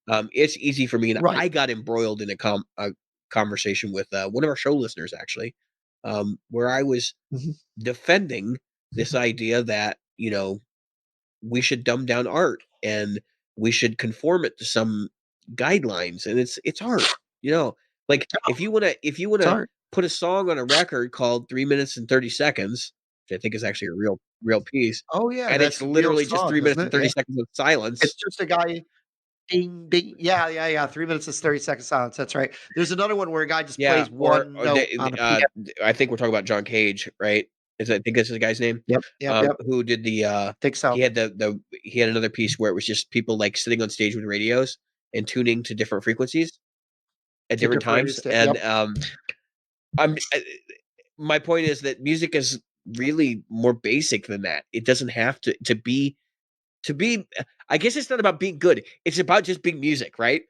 It's easy for me, and I got embroiled in a conversation with one of our show listeners, actually, where I was defending this idea that we should dumb down art and we should conform it to some guidelines, and it's art. Like if you want to put a song on a record called 3 minutes and 30 seconds, which I think is actually a real piece. Oh yeah, and it's literally just 3 minutes and 30 seconds of silence. It's just a guy. Ding, ding. Yeah. 3 minutes and 30 seconds silence. That's right. There's another one where a guy just plays one note on a piano. I think we're talking about John Cage, right? I think that's the guy's name. Yep. Who did the? I think so. He had he had another piece where it was just people like sitting on stage with radios and tuning to different frequencies at different times. And my point is that music is really more basic than that. It doesn't have to be. I guess it's not about being good. It's about just being music, right?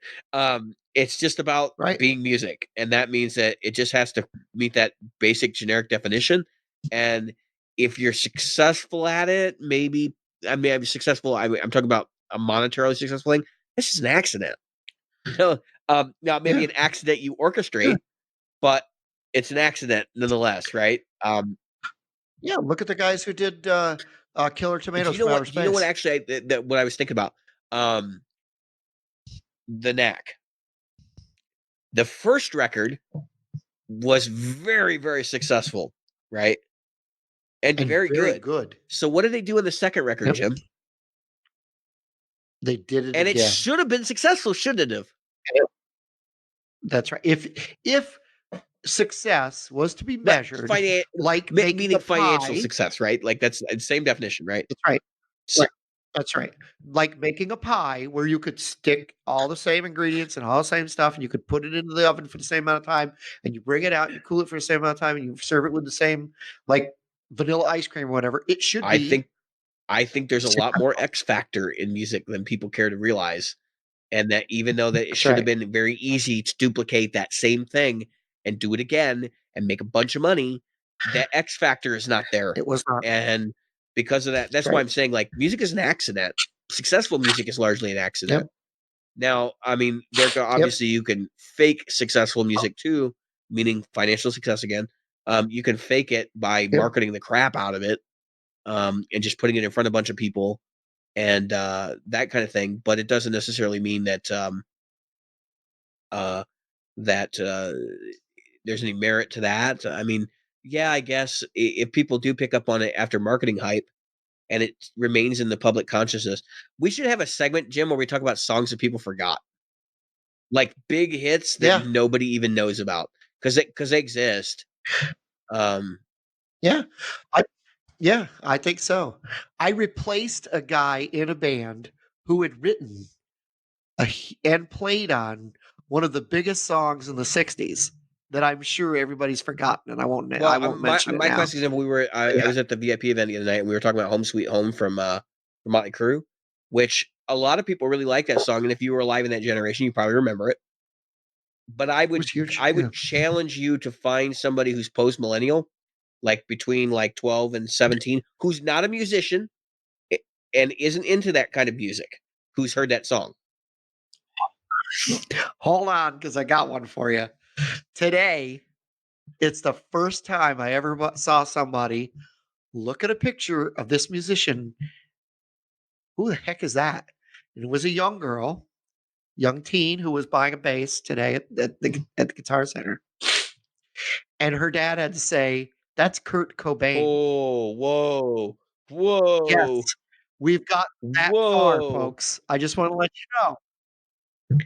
It's just about being music, and that means that it just has to meet that basic generic definition. And if you're successful at it, maybe I'm successful. I'm talking about a monetarily successful thing. This is an accident. Now maybe an accident you orchestrate, but it's an accident nonetheless, right? Look at the guys who did Killer Tomatoes from Outer Space. You know what? Actually, what I was thinking about, the Knack. The first record was very, very successful, right? and very very good. good. So what did they do in the second record, Yep. Jim? They did it And it again. should have been successful, shouldn't it have? That's right. If success was to be measured like making meaning a financial pie, success, right? Like that's the same definition, right? that's right. So, Right. That's right. Like making a pie where you could stick all the same ingredients and all the same stuff, and you could put it into the oven for the same amount of time, and you bring it out, you cool it for the same amount of time, and you serve it with the same like vanilla ice cream or whatever. It should I be. think there's a lot more X factor in music than people care to realize. And that even though that it That's should have right. been very easy to duplicate that same thing and do it again and make a bunch of money, that X factor is not there. It was not. And because of that, that's That's why right. I'm saying like music is an accident. Successful music is largely an accident. Yep. Now, I mean, obviously you can fake successful music too, meaning financial success again. You can fake it by Yep. marketing the crap out of it, and just putting it in front of a bunch of people and that kind of thing. But it doesn't necessarily mean that there's any merit to that. I mean, yeah, I guess if people do pick up on it after marketing hype and it remains in the public consciousness, we should have a segment, Jim, where we talk about songs that people forgot, like big hits that Yeah. nobody even knows about because they exist. Yeah. I think so. I replaced a guy in a band who had written and played on one of the biggest songs in the '60s that I'm sure everybody's forgotten, and I won't mention it My now. classic example, I was at the VIP event the other night and we were talking about Home Sweet Home from Motley Crue, which a lot of people really like that song, and if you were alive in that generation, you probably remember it. But It was huge. I Yeah. would challenge you to find somebody who's post millennial, like between like 12 and 17, who's not a musician and isn't into that kind of music, who's heard that song. Hold on, because I got one for you. Today, it's the first time I ever saw somebody look at a picture of this musician. Who the heck is that? And it was a young girl, young teen who was buying a bass today at the Guitar Center. And her dad had to say, "That's Kurt Cobain." Oh, whoa. Yes, Whoa. we've got that far, Whoa. folks. I just want to let you know.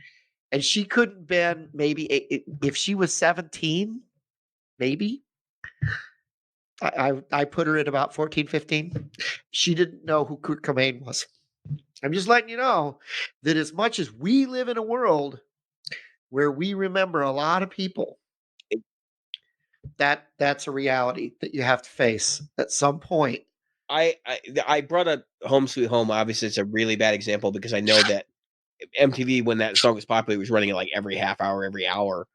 And she couldn't been maybe if she was 17, maybe. I put her at about 14, 15. She didn't know who Kurt Cobain was. I'm just letting you know that as much as we live in a world where we remember a lot of people, that's a reality that you have to face at some point. I brought up Home Sweet Home. Obviously, it's a really bad example because I know that MTV, when that song was popular, was running it like every half hour, every hour.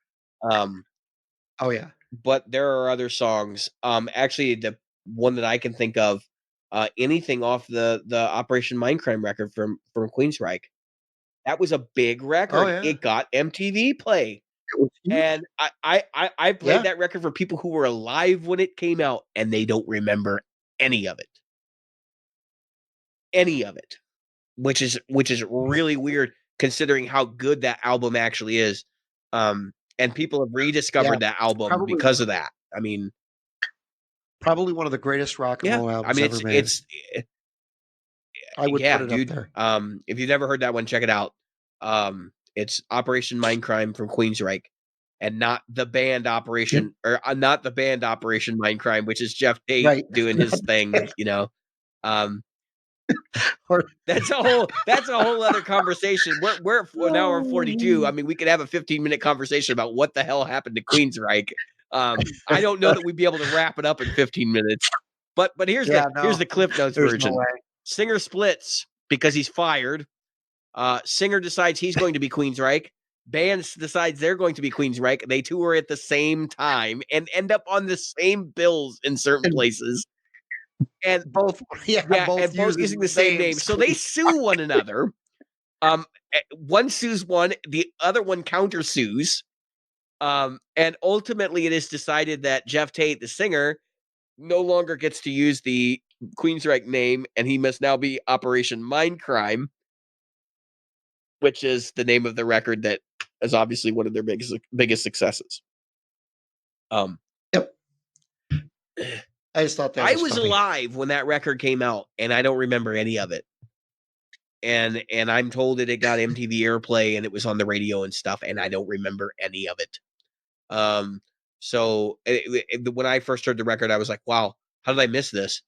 Oh yeah. But there are other songs. Actually, the one that I can think of, anything off the Operation Mindcrime record from Queensryche. That was a big record. Oh yeah. It got MTV play. It was huge. And I played Yeah. that record for people who were alive when it came out, and they don't remember any of it. Any of it. Which is really weird considering how good that album actually is. And people have rediscovered that album probably because of that. I mean, probably one of the greatest rock and yeah. roll I albums mean, ever made. I would yeah, put it dude. up there. If you've never heard that one, check it out. It's Operation Mindcrime from Queensryche, and not the band Operation, or not the band Operation Mindcrime, which is Jeff Tate Right. doing his thing. You know, Or that's a whole other conversation. We're at an hour and 42. I mean, we could have a 15-minute conversation about what the hell happened to Queensryche. I don't know that we'd be able to wrap it up in 15 minutes. But here's the Cliff Notes there's version. no way. Singer splits because he's fired. Singer decides he's going to be Queensryche. Band decides they're going to be Queensryche. They tour at the same time and end up on the same bills in certain places. And both using the same name. So they sue one another. One sues one, the other one countersues. And ultimately it is decided that Jeff Tate, the singer, no longer gets to use the Queensryche name, and he must now be Operation Mindcrime, which is the name of the record that is obviously one of their biggest successes. Yep. I just thought that I was was funny. alive when that record came out, and I don't remember any of it. And I'm told that it got MTV airplay and it was on the radio and stuff, and I don't remember any of it. So when I first heard the record, I was like, "Wow, how did I miss this?"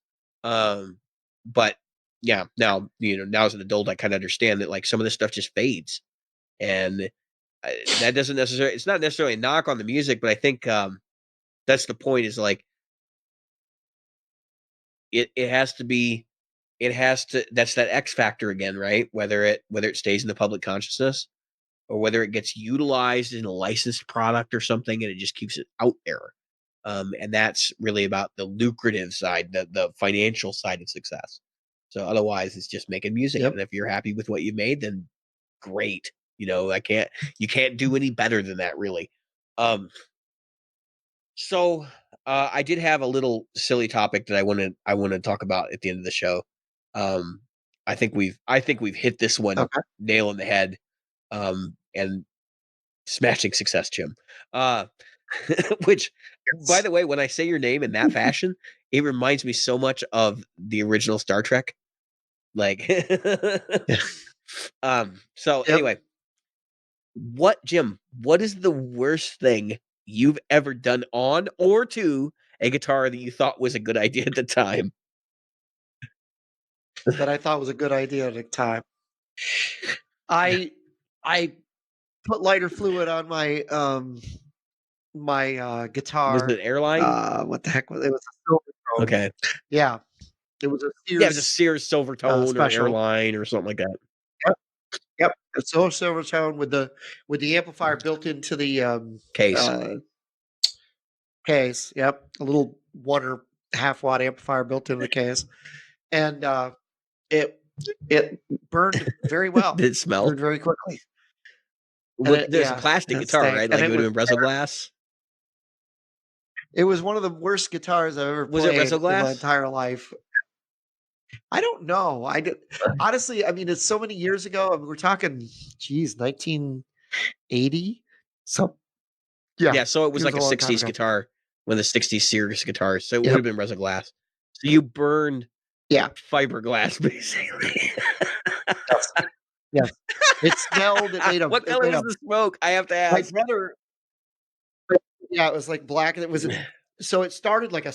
But yeah, now now as an adult, I kind of understand that like some of this stuff just fades, and that doesn't necessarily. It's not necessarily a knock on the music, but I think that's the point. Is like it has to be. It has to. That's that X factor again, right? Whether it stays in the public consciousness or whether it gets utilized in a licensed product or something, and it just keeps it out there. And that's really about the lucrative side, the financial side of success. So otherwise, it's just making music, Yep. and if you're happy with what you made, then great. You can't do any better than that, really. So I did have a little silly topic that I want to talk about at the end of the show. I think we've hit this one Okay. nail in the head. And smashing success, Jim. Which, by the way, when I say your name in that fashion, it reminds me so much of the original Star Trek. Like, so Yep. anyway, Jim, what is the worst thing you've ever done on or to a guitar that you thought was a good idea at the time? That I thought was a good idea at the time. I put lighter fluid on my guitar. Was it airline? What the heck was it? It was a silver tone. Okay. Yeah. It was a Yeah, it was a Sears Sears Silvertone or special. airline or something like that. Yep. A silver tone with the amplifier built into the Case. case. Yep. A little 1 or half watt amplifier built into the case. And it burned very well. Did it smell? Burned very quickly. There's a plastic guitar, stank. right? And Like it it would have was been resin glass. It was one of the worst guitars I've ever Was it played in my Resoglass? entire life. I don't know. I did honestly. I mean, it's so many years ago. I mean, we're talking, geez, 1980. So Yeah, so it was it was like a a long time 60s ago. guitar, one of the 60s Sears guitars. So it would Yep. have been resin glass. So you burned Yeah. fiberglass, basically. Yes. Yes. It smelled. It made a. What It color made was a. the smoke? I have to My ask. brother. Yeah, it was like black, and it was. So it started like it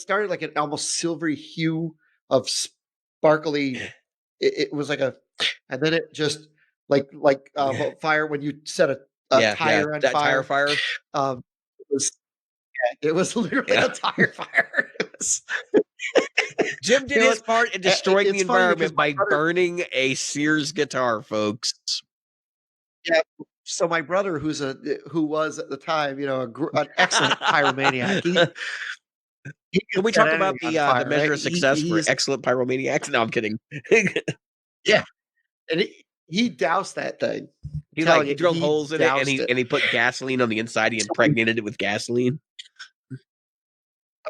started like an almost silvery hue of sparkly. It was like a, and then it just like fire when you set a tire on that tire fire. fire. It was literally Yeah. a tire fire. Jim did his part in destroying the it's funny because environment my by brother- burning a Sears guitar, folks. Yeah. So my brother, who was at the time, an excellent pyromaniac. He Can we could set talk about anything the on fire, measure right? of success for He's excellent pyromaniacs? No, I'm kidding. yeah, and he doused that thing. He Telling like you, drilled he holes in it and doused he put gasoline on the inside. He impregnated it with gasoline.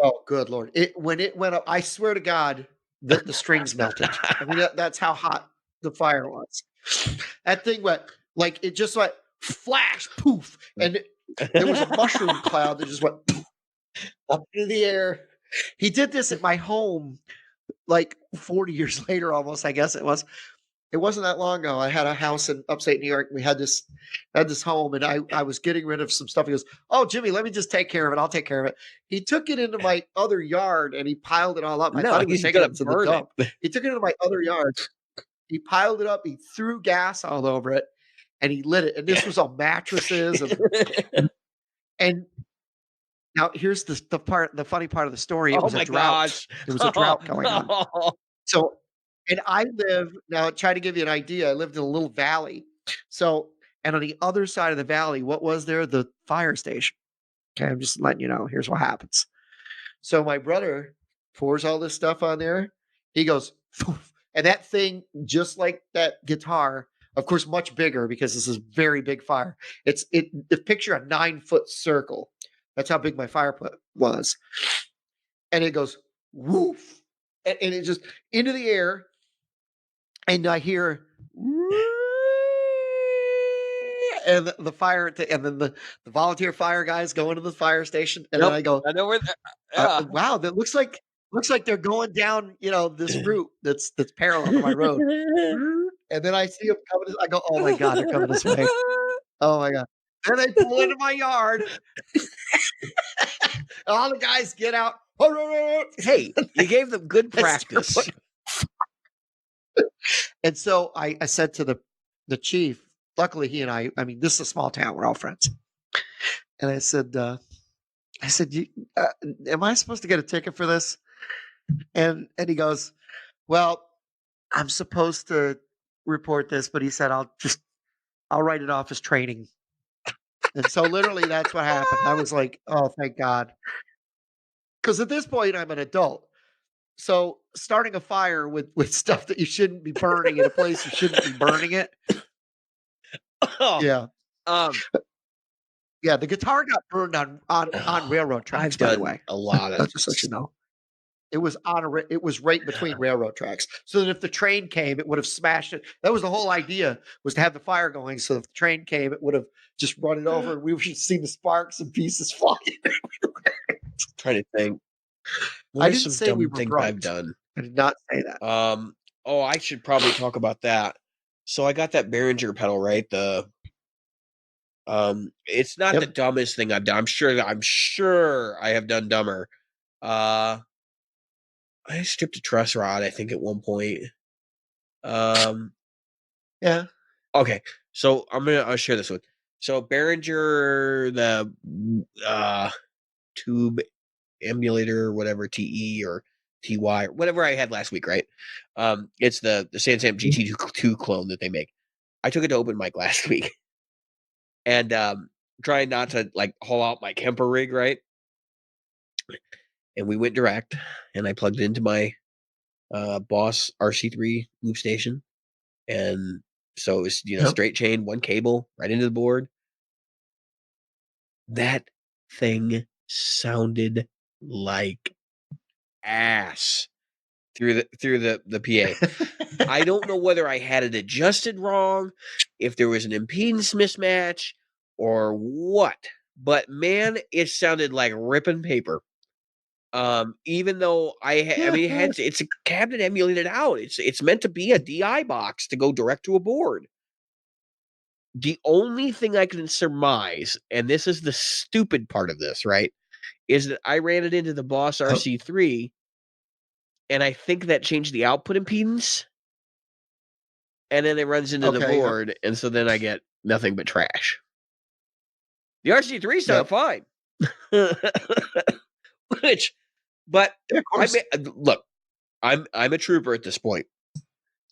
Oh, good lord! When it went up, I swear to God, the strings melted. I mean, that's how hot the fire was. That thing went like it just went flash, poof, and there was a mushroom cloud that just went poof, up into the air. He did this at my home, like 40 years later, almost. I guess it was. It wasn't that long ago. I had a house in upstate New York. We had this home, and I was getting rid of some stuff. He goes, "Oh, Jimmy, let me just take care of it. I'll take care of it." He took it into my other yard and he piled it all up. I No, thought he was he's taking gonna it to the burn it. dump. He took it into my other yard. He piled it up. He threw gas all over it, and he lit it. And this was on mattresses and now here's the funny part of the story. It Oh was a my drought. gosh. There was a drought going on. no. So, and I live now. Try to give you an idea. I lived in a little valley. So, and on the other side of the valley, what was there? The fire station. Okay, I'm just letting you know. Here's what happens. So my brother pours all this stuff on there. He goes, "Poof," and that thing, just like that guitar, of course, much bigger because this is a very big fire. Picture a 9-foot circle. That's how big my fire pit was, and it goes woof, and it just into the air. And I hear, and the fire, and then the volunteer fire guys go into the fire station, and then I go, I know where. Yeah. wow, that looks like they're going down, this route that's parallel to my road. And then I see them coming. I go, oh my god, they're coming this way. Oh my god. And they pull into my yard. All the guys get out. Hey, you gave them good I start practice. putting- And so I said to the chief, luckily he and I mean, this is a small town, we're all friends. And I said, am I supposed to get a ticket for this? And he goes, well, I'm supposed to report this, but he said, I'll write it off as training. And so literally that's what happened. I was like, oh, thank God. Because at this point I'm an adult. So starting a fire with stuff that you shouldn't be burning in a place you shouldn't be burning it. Oh, Yeah. um, Yeah, the guitar got burned on railroad tracks, I've by the done way. a lot I'll of. just let you know. It was it was right between railroad tracks. So that if the train came, it would have smashed it. That was the whole idea, was to have the fire going. So if the train came, it would have just run it over, and we should see the sparks and pieces flying. Trying to think. What I are didn't some say we dumb were things bright. I've done? I did not say that. Oh, I should probably talk about that. So I got that Behringer pedal, right? It's not Yep. the dumbest thing I've done. I'm sure I have done dumber. I stripped a truss rod, I think, at one point. Yeah. Okay, so I'll share this with. So Behringer, the tube emulator, whatever, TE or TY or whatever I had last week, right? It's the Sansam GT2 clone that they make. I took it to open mic last week, and trying not to like haul out my Kemper rig, right? And we went direct, and I plugged it into my Boss RC3 loop station, and so it was Yep. straight chain, one cable right into the board. That thing sounded like ass through the PA. I don't know whether I had it adjusted wrong, if there was an impedance mismatch, or what. But man, it sounded like ripping paper. Even though it's a cabinet emulated out. It's meant to be a DI box to go direct to a board. The only thing I can surmise, and this is the stupid part of this, right, is that I ran it into the Boss RC3, and I think that changed the output impedance, and then it runs into the board, and so then I get nothing but trash. The RC3 sounded fine. But Yeah, of course. look, I'm a trooper at this point.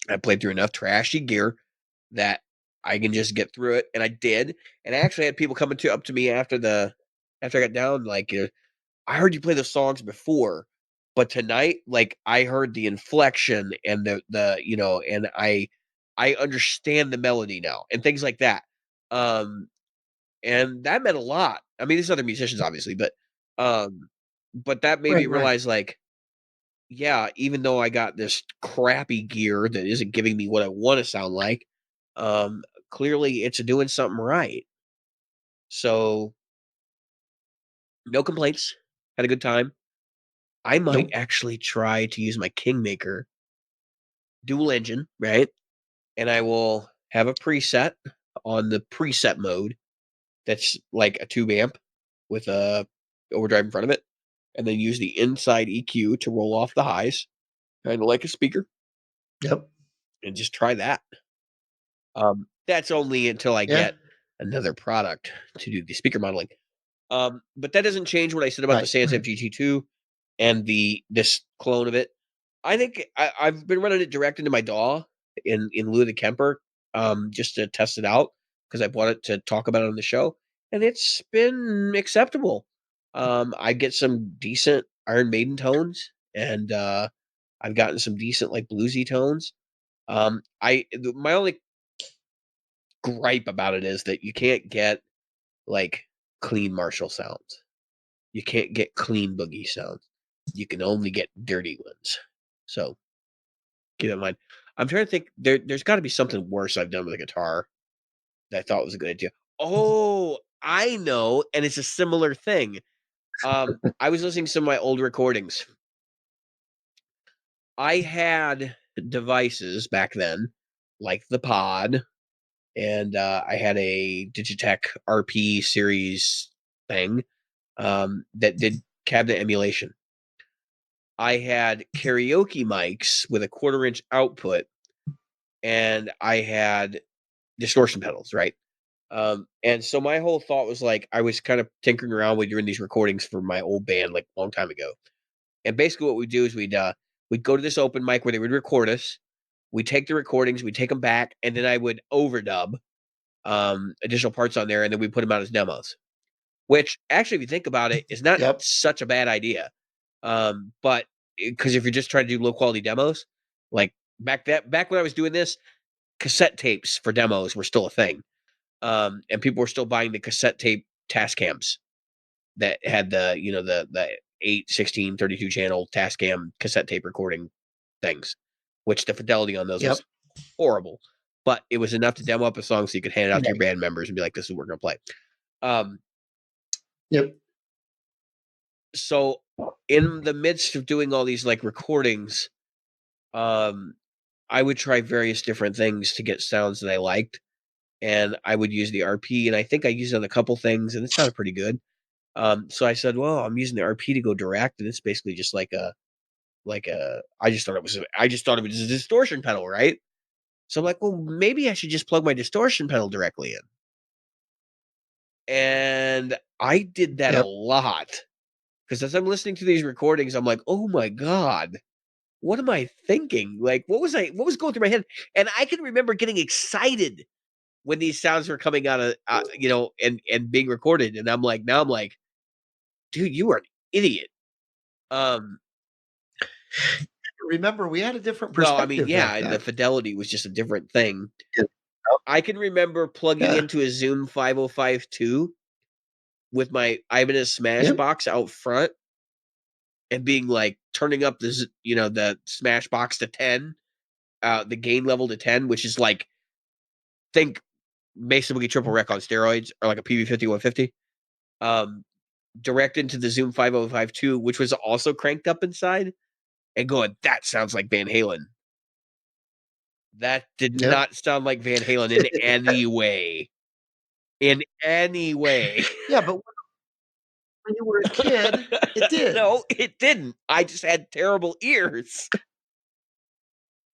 I played through enough trashy gear that I can just get through it, and I did. And I actually had people coming up to me after I got down, like, I heard you play the songs before, but tonight, like, I heard the inflection and the and I understand the melody now and things like that. And that meant a lot. I mean, there's other musicians, obviously, but that made me realize, like, yeah, even though I got this crappy gear that isn't giving me what I want to sound like, clearly it's doing something right. So, no complaints. Had a good time. I might actually try to use my Kingmaker dual engine, right? And I will have a preset on the preset mode that's like a tube amp with a overdrive in front of it, and then use the inside EQ to roll off the highs, kind of like a speaker. Yep. And just try that. That's only until I get another product to do the speaker modeling. But that doesn't change what I said about the Sansam GT2 and this clone of it. I think I've been running it direct into my DAW in lieu of the Kemper, just to test it out because I bought it to talk about it on the show, and it's been acceptable. I get some decent Iron Maiden tones, and I've gotten some decent like bluesy tones. My only gripe about it is that you can't get like clean Marshall sounds. You can't get clean boogie sounds. You can only get dirty ones. So keep that in mind. I'm trying to think. There's got to be something worse I've done with a guitar that I thought was a good idea. Oh, I know, and it's a similar thing. I was listening to some of my old recordings. I had devices back then, like the Pod, and I had a Digitech RP series thing that did cabinet emulation. I had karaoke mics with a 1/4-inch output, and I had distortion pedals, right? And so my whole thought was like, I was kind of tinkering around with doing these recordings for my old band, like a long time ago. And basically what we'd do is we'd go to this open mic where they would record us. We'd take the recordings, we'd take them back, and then I would overdub additional parts on there, and then we put them out as demos. Which actually, if you think about it, is not Yep. such a bad idea. But because if you're just trying to do low quality demos, like back when I was doing this, cassette tapes for demos were still a thing. And people were still buying the cassette tape Tascams that had the 8, 16, 32 channel Tascam cassette tape recording things, which the fidelity on those Yep. was horrible, but it was enough to demo up a song so you could hand it out to your Right. band members and be like, "This is what we're gonna play." Um, Yep. so in the midst of doing all these like recordings, I would try various different things to get sounds that I liked, and I would use the RP, and I think I used it on a couple things, and it sounded pretty good. So I said, "Well, I'm using the RP to go direct, and it's basically just like a I just thought it was a distortion pedal, right?" So I'm like, "Well, maybe I should just plug my distortion pedal directly in." And I did that a Yep. lot because as I'm listening to these recordings, I'm like, "Oh my god, what am I thinking? Like, what was going through my head?" And I can remember getting excited when these sounds were coming out of, and being recorded, and now I'm like, "Dude, you are an idiot." Um, Remember, we had a different well, I mean, perspective back yeah, the then. fidelity was just a different thing. Yep. I can remember plugging Yeah. into a Zoom 5052 with my Ibanez Smash Yep. box out front and being like turning up the Smash box to 10, the gain level to 10, which is like think Mason Boogie Triple Rec on steroids or like a PV50 150. Direct into the Zoom 5052, which was also cranked up inside, and going, that sounds like Van Halen. That did Yep. not sound like Van Halen in any way. In any way. Yeah, but when you were a kid, it did. No, it didn't. I just had terrible ears.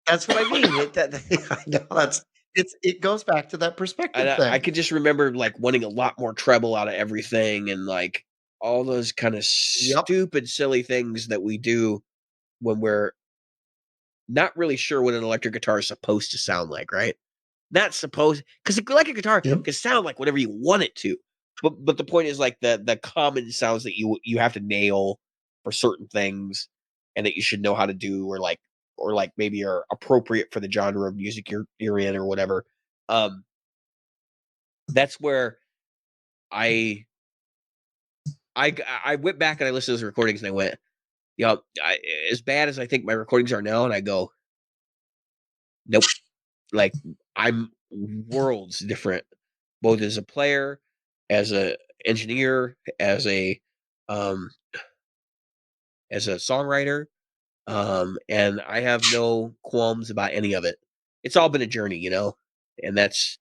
That's what I mean. I know it goes back to that perspective And I thing. could just remember like wanting a lot more treble out of everything and like all those kind of Yep. stupid, silly things that we do when we're not really sure what an electric guitar is supposed to sound like, right? Not supposed because the electric guitar Yep. can sound like whatever you want it to. But the point is like the common sounds that you have to nail for certain things and that you should know how to do or like maybe are appropriate for the genre of music you're in or whatever. That's where I I went back and I listened to those recordings and I went, as bad as I think my recordings are now, and I go, nope. Like I'm worlds different, both as a player, as a engineer, um, as a songwriter, and I have no qualms about any of it. It's all been a journey, and that's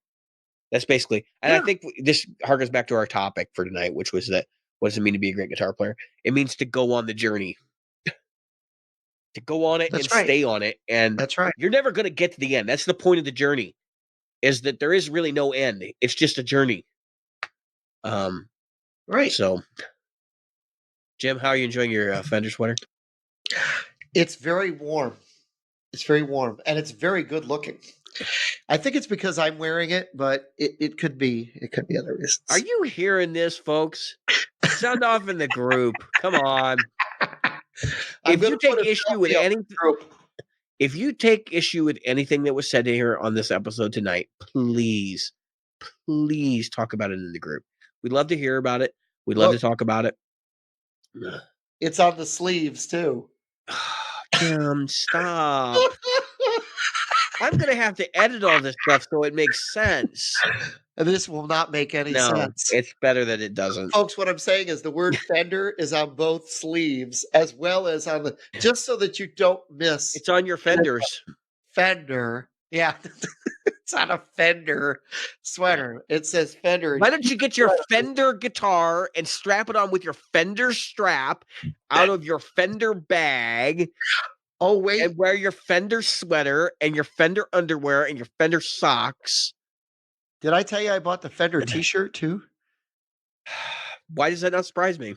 basically. And I Yeah. think this harkens back to our topic for tonight, which was that what does it mean to be a great guitar player? It means to go on the journey, to go on it and That's right. stay on it, and That's right. you're never going to get to the end. That's the point of the journey. Is that there is really no end. It's just a journey. Right. So, Jim, how are you enjoying your Fender sweater? It's very warm. It's very warm and it's very good looking. I think it's because I'm wearing it, but it could be other reasons. Are you hearing this, folks? Sound off in the group. Come on. If you take issue with anything, if you take issue with anything that was said here on this episode tonight, please talk about it in the group. We'd love to hear about it. We'd love to talk about it. It's on the sleeves too. Kim, stop. I'm gonna have to edit all this stuff so it makes sense. And this will not make any No, sense. it's better that it doesn't. Folks, what I'm saying is the word Fender is on both sleeves as well as on the, just so that you don't miss It's on your fenders. Fender. Yeah, it's on a Fender sweater. It says Fender. Why don't you get your Fender guitar and strap it on with your Fender strap out of your Fender bag? Oh, wait. And wear your Fender sweater and your Fender underwear and your Fender socks. Did I tell you I bought the Fender t-shirt too? Why does that not surprise me?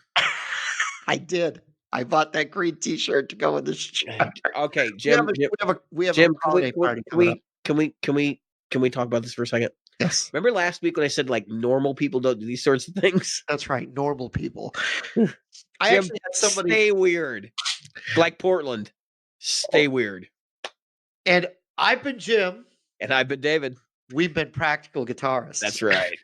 I did. I bought that green t-shirt to go with the shirt. Okay, Jim. We have Jim, a holiday party can coming up. we talk about this for a second? Yes, Remember last week when I said like normal people don't do these sorts of things? that's right. Normal people. Jim, I actually had somebody. Stay weird. Like Portland. Stay weird. And I've been Jim. And I've been David. We've been practical guitarists. That's right.